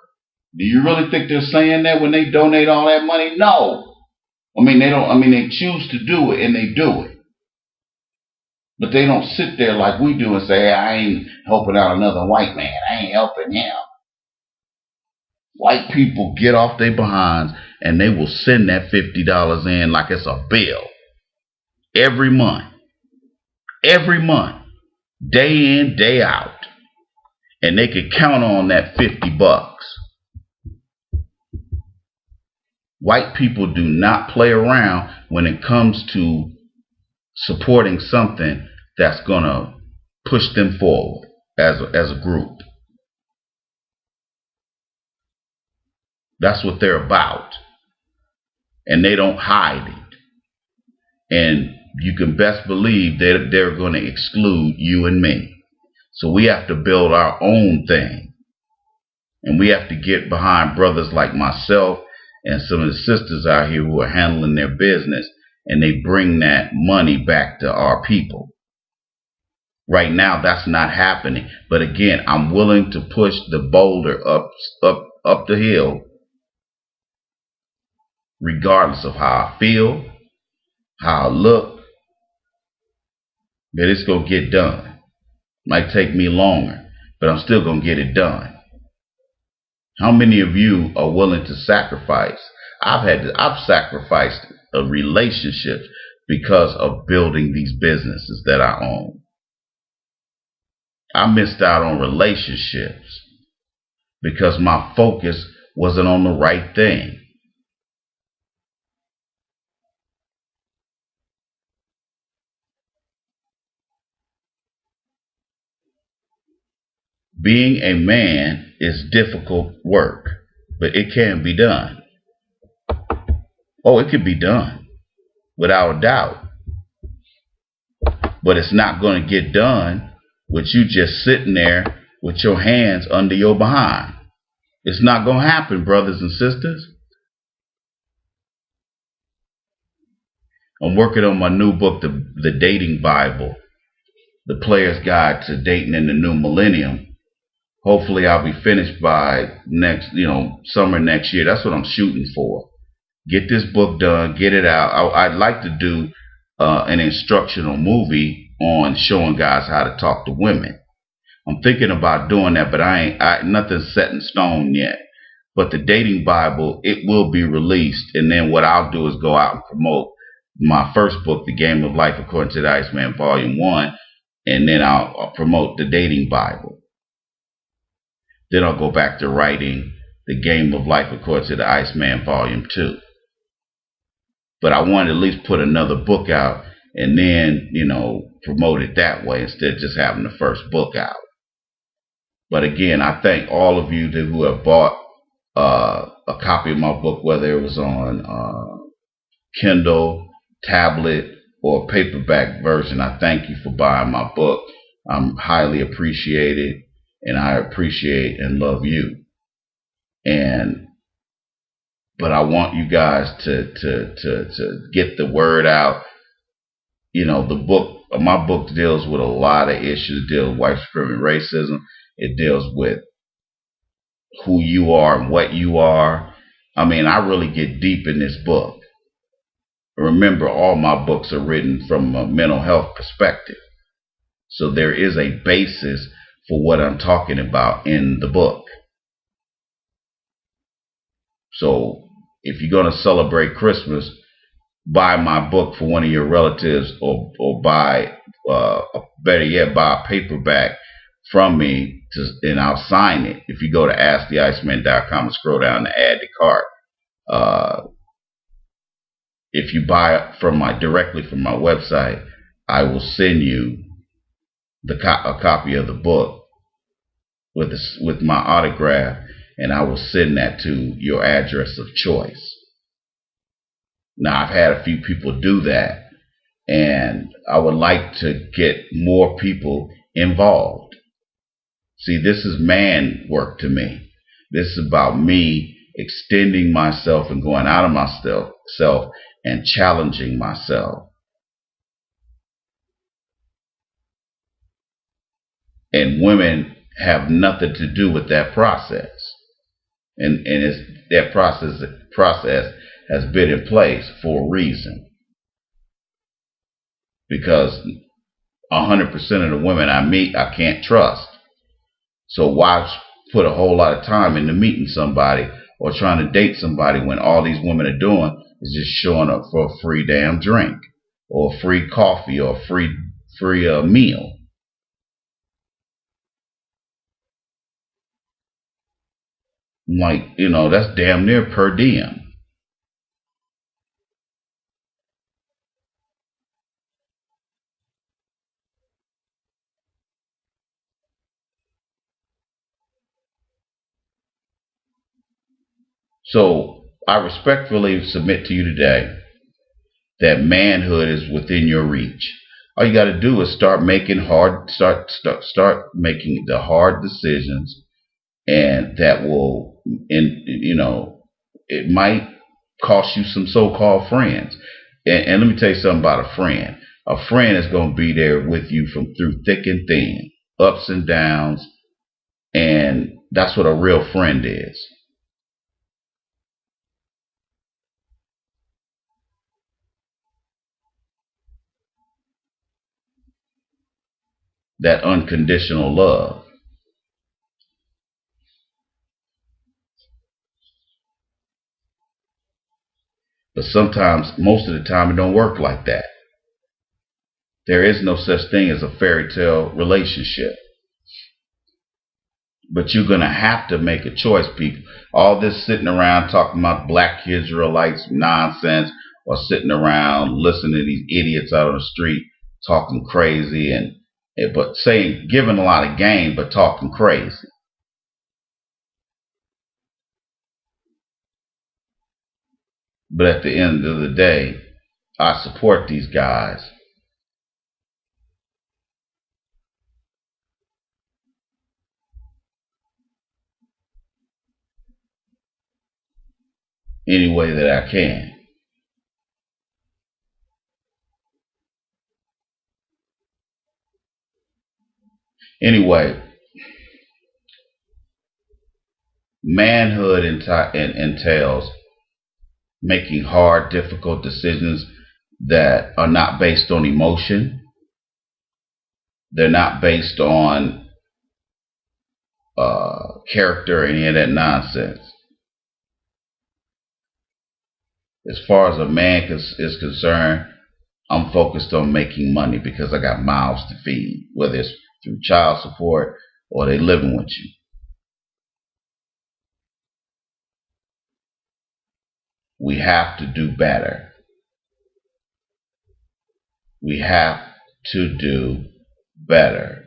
Do you really think they're saying that when they donate all that money? No. I mean, they don't. I mean, they choose to do it and they do it, but they don't sit there like we do and say, "Hey, I ain't helping out another white man. I ain't helping him." White people get off their behinds and they will send that $50 in like it's a bill every month, day in, day out, and they could count on that $50. White people do not play around when it comes to supporting something that's gonna push them forward as a group. That's what they're about, and they don't hide it. And you can best believe that they're going to exclude you and me. So we have to build our own thing, and we have to get behind brothers like myself and some of the sisters out here who are handling their business, and they bring that money back to our people. Right now, that's not happening. But again, I'm willing to push the boulder up the hill, regardless of how I feel, how I look. But it's gonna get done. Might take me longer, but I'm still gonna get it done. How many of you are willing to sacrifice? I've sacrificed a relationship because of building these businesses that I own. I missed out on relationships because my focus wasn't on the right thing. Being a man is difficult work, but it can be done. Oh, it can be done without a doubt. But it's not going to get done with you just sitting there with your hands under your behind. It's not going to happen, brothers and sisters. I'm working on my new book, The Dating Bible, The Player's Guide to Dating in the New Millennium. Hopefully I'll be finished by summer next year. That's what I'm shooting for. Get this book done, get it out. I'd like to do an instructional movie on showing guys how to talk to women. I'm thinking about doing that, but nothing's set in stone yet. But the Dating Bible, it will be released, and then what I'll do is go out and promote my first book, The Game of Life According to the Iceman, Volume 1, and then I'll promote the Dating Bible. Then I'll go back to writing The Game of Life According to the Iceman, Volume 2. But I want to at least put another book out and then, promote it that way instead of just having the first book out. But again, I thank all of you who have bought a copy of my book, whether it was on Kindle, tablet, or paperback version. I thank you for buying my book. I'm highly appreciated, and I appreciate and love you. But I want you guys to get the word out. My book deals with a lot of issues. It deals with white supremacy, racism. It deals with who you are and what you are. I really get deep in this book. Remember, all my books are written from a mental health perspective. So there is a basis for what I'm talking about in the book. So if you're going to celebrate Christmas, buy my book for one of your relatives, or buy, better yet, buy a paperback from me, and I'll sign it. If you go to AskTheIceman.com and scroll down to add to cart, if you buy it directly from my website, I will send you a copy of the book with my autograph, and I will send that to your address of choice. Now, I've had a few people do that, and I would like to get more people involved. See, this is man work to me. This is about me extending myself and going out of myself and challenging myself. And women have nothing to do with that process. And that process has been in place for a reason. Because 100% of the women I meet, I can't trust. So why put a whole lot of time into meeting somebody or trying to date somebody when all these women are doing is just showing up for a free damn drink or a free coffee or a free meal? Like, that's damn near per diem. So I respectfully submit to you today that manhood is within your reach. All you got to do is start making making the hard decisions, and that will, it might cost you some so-called friends. And let me tell you something about a friend. A friend is going to be there with you through thick and thin, ups and downs, and that's what a real friend is. That unconditional love. But sometimes, most of the time, it don't work like that. There is no such thing as a fairy tale relationship. But you're going to have to make a choice, people. All this sitting around talking about black Israelites nonsense, or sitting around listening to these idiots out on the street talking crazy But saying, giving a lot of game, but talking crazy. But at the end of the day, I support these guys. Any way that I can. Anyway, manhood entails making hard, difficult decisions that are not based on emotion. They're not based on character or any of that nonsense. As far as a man is concerned, I'm focused on making money because I got mouths to feed, whether it's through child support or they living with you. We have to do better. We have to do better.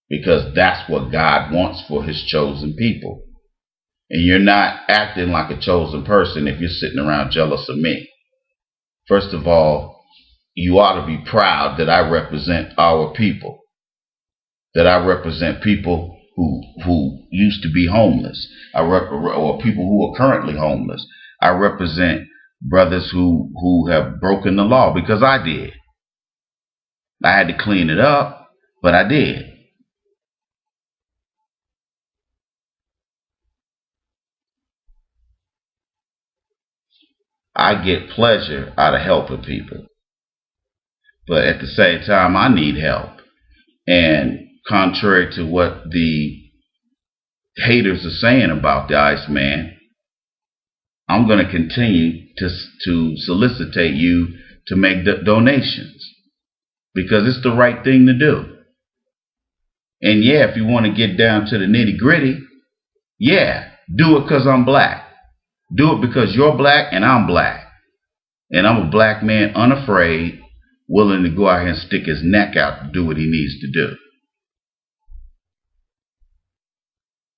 Because that's what God wants for his chosen people. And you're not acting like a chosen person if you're sitting around jealous of me. First of all, you ought to be proud that I represent our people. That I represent people who used to be homeless. Or people who are currently homeless. I represent brothers who have broken the law because I did. I had to clean it up, but I did. I get pleasure out of helping people. But at the same time, I need help. And contrary to what the haters are saying about the Iceman, I'm going to continue to solicitate you to make donations. Because it's the right thing to do. And yeah, if you want to get down to the nitty gritty, yeah, do it because I'm black. Do it because you're black and I'm black. And I'm a black man unafraid, willing to go out here and stick his neck out to do what he needs to do.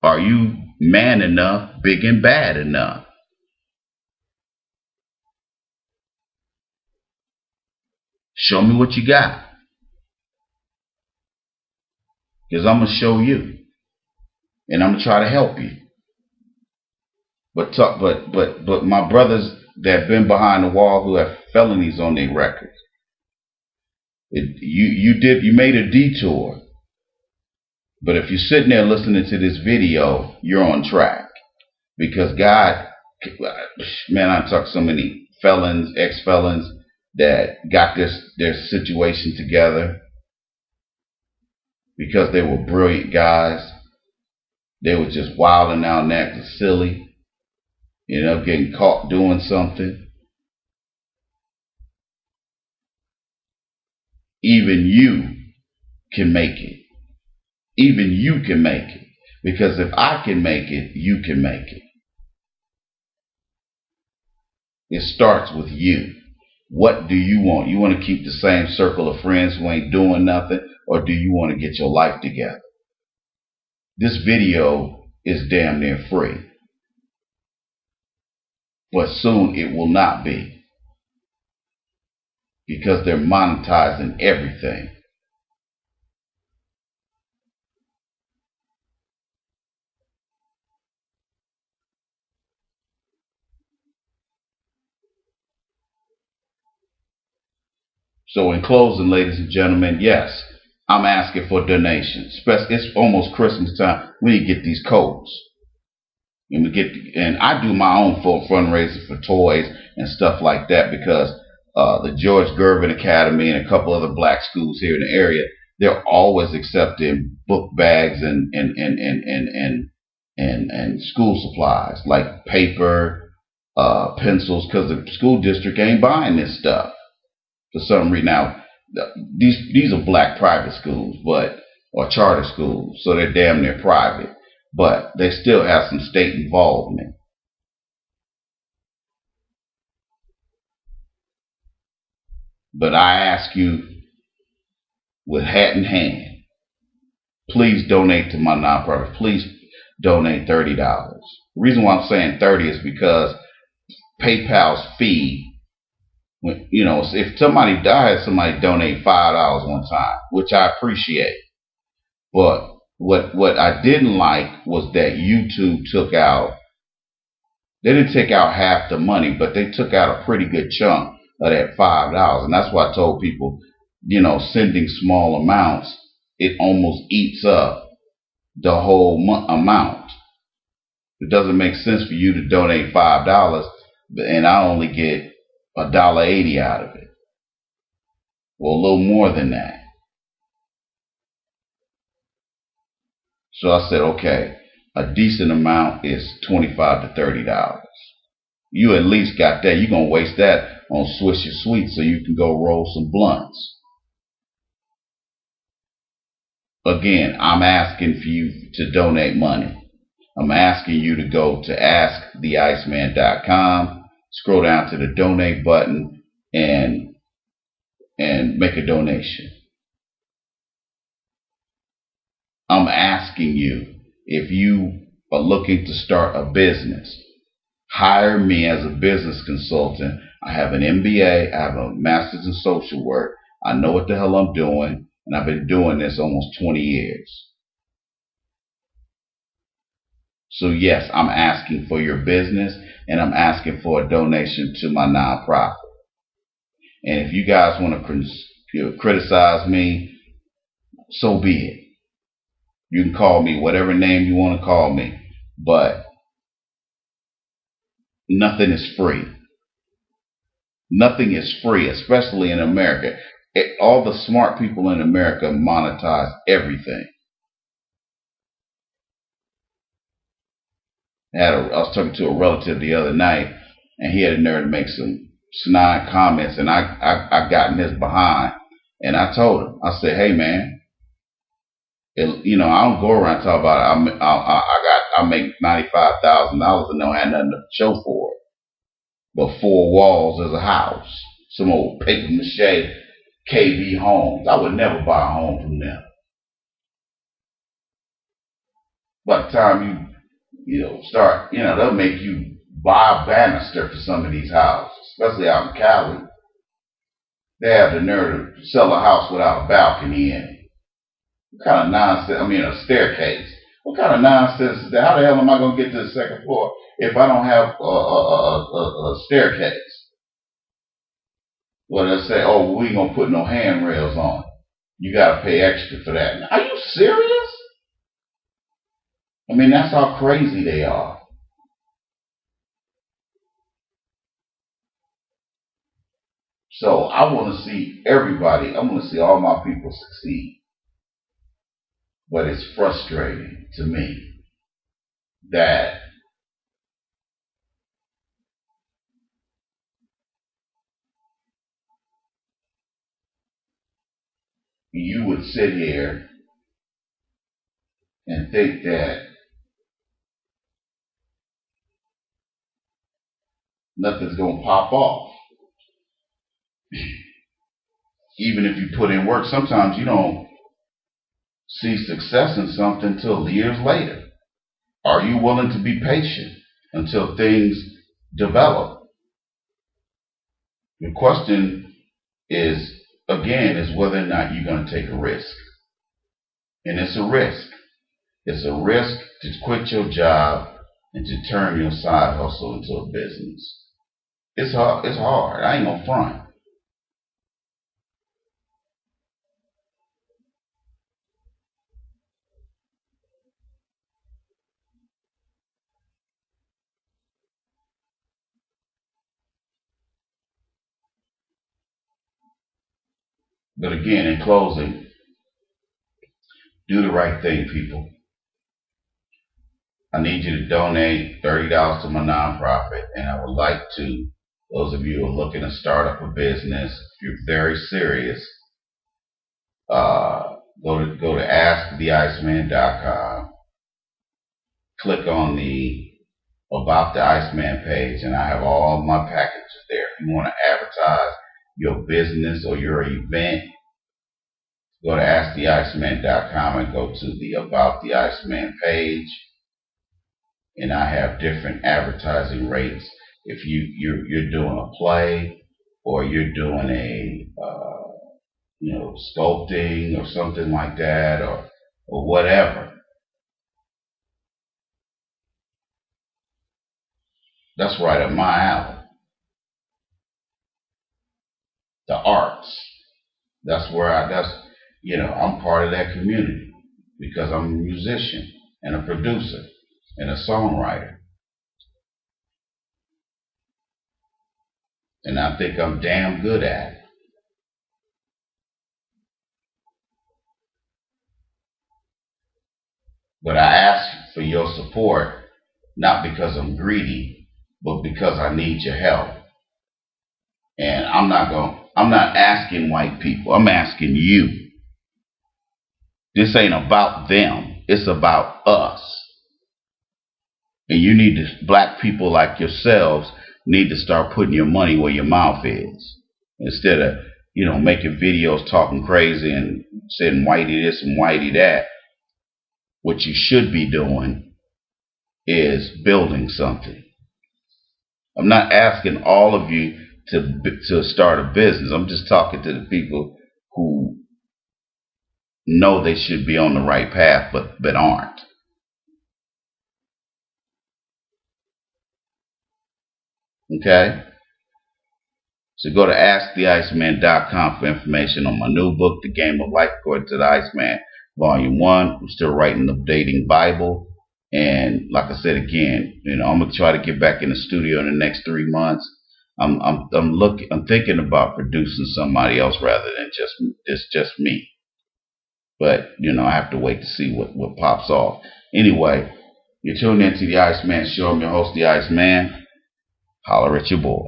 Are you man enough, big and bad enough? Show me what you got. Because I'm going to show you. And I'm going to try to help you. But my brothers that have been behind the wall who have felonies on their records, you made a detour. But if you're sitting there listening to this video, you're on track. Because God, man, I talk to so many felons, ex-felons that got their situation together because they were brilliant guys. They were just wilding out and acting silly. You know, getting caught doing something. Even you can make it. Even you can make it. Because if I can make it, you can make it. It starts with you. What do you want? You want to keep the same circle of friends who ain't doing nothing? Or do you want to get your life together? This video is damn near free. But soon it will not be. Because they're monetizing everything. So in closing, ladies and gentlemen, yes, I'm asking for donations. It's almost Christmas time. We need to get these codes. And I do my own fundraising for toys and stuff like that because the George Gervin Academy and a couple other black schools here in the area, they're always accepting book bags and school supplies like paper, pencils, because the school district ain't buying this stuff for some reason. Now, these are black private schools, or charter schools, so they're damn near private. But they still have some state involvement. But I ask you with hat in hand. Please donate to my nonprofit. Please donate $30. The reason why I'm saying 30 is because PayPal's fee, if somebody dies, somebody donate $5 one time, which I appreciate. But what I didn't like was that YouTube took out, they didn't take out half the money, but they took out a pretty good chunk of that $5. And that's why I told people, sending small amounts, it almost eats up the whole amount. It doesn't make sense for you to donate $5 and I only get $1.80 out of it, or a little more than that. So I said, okay, a decent amount is $25 to $30. You at least got that. You're going to waste that on Swisher Sweets so you can go roll some blunts. Again, I'm asking for you to donate money. I'm asking you to go to asktheiceman.com, scroll down to the donate button, and make a donation. I'm asking you, if you are looking to start a business, hire me as a business consultant. I have an MBA, I have a master's in social work. I know what the hell I'm doing, and I've been doing this almost 20 years. So yes, I'm asking for your business, and I'm asking for a donation to my nonprofit. And if you guys want to criticize me, so be it. You can call me whatever name you want to call me, but nothing is free. Nothing is free, especially in America. All the smart people in America monetize everything. I was talking to a relative the other night, and he had a nerve to make some snide comments, and I got in his behind, and I told him, I said, hey man, I don't go around talking about it. I make $95,000 and don't have nothing to show for it, but 4 walls is a house. Some old paper mache KB homes. I would never buy a home from them. By the time you start, they'll make you buy a banister for some of these houses, especially out in Cali. They have the nerve to sell a house without a balcony in it. What kind of nonsense? I mean, a staircase. What kind of nonsense is that? How the hell am I going to get to the second floor if I don't have a staircase? Well, they'll say, oh, we ain't going to put no handrails on. You got to pay extra for that. Are you serious? I mean, that's how crazy they are. So I want to see everybody, I want to see all my people succeed. But it's frustrating to me that you would sit here and think that nothing's going to pop off. Even if you put in work, sometimes you don't see success in something until years later. Are you willing to be patient until things develop? The question is, again, is whether or not you're going to take a risk. And it's a risk. It's a risk to quit your job and to turn your side hustle into a business. It's hard. It's hard. I ain't gonna front. But again, in closing, do the right thing, people. I need you to donate $30 to my nonprofit, and I would like to, those of you who are looking to start up a business, if you're very serious, go to asktheiceman.com, click on the About the Iceman page, and I have all my packages there. If you want to advertise your business or your event, Go to AskTheIceman.com and go to the About the Iceman page, and I have different advertising rates. If you're doing a play, or you're doing a sculpting or something like that, or whatever, that's right up my alley. The arts. That's where I'm part of that community because I'm a musician and a producer and a songwriter. And I think I'm damn good at it. But I ask for your support, not because I'm greedy, but because I need your help. And I'm not asking white people. I'm asking you. This ain't about them. It's about us. And you need to, black people like yourselves, need to start putting your money where your mouth is. Instead of, making videos talking crazy and saying whitey this and whitey that. What you should be doing is building something. I'm not asking all of you to start a business. I'm just talking to the people who know they should be on the right path but aren't. Okay? So go to AskTheIceman.com for information on my new book, The Game of Life According to the Iceman, Volume 1. I'm still writing the Dating Bible. And like I said again, I'm going to try to get back in the studio in the next 3 months. I'm thinking about producing somebody else rather than just me. But, I have to wait to see what pops off. Anyway, you're tuned into the Iceman Show. I'm your host, the Iceman. Holler at your boy.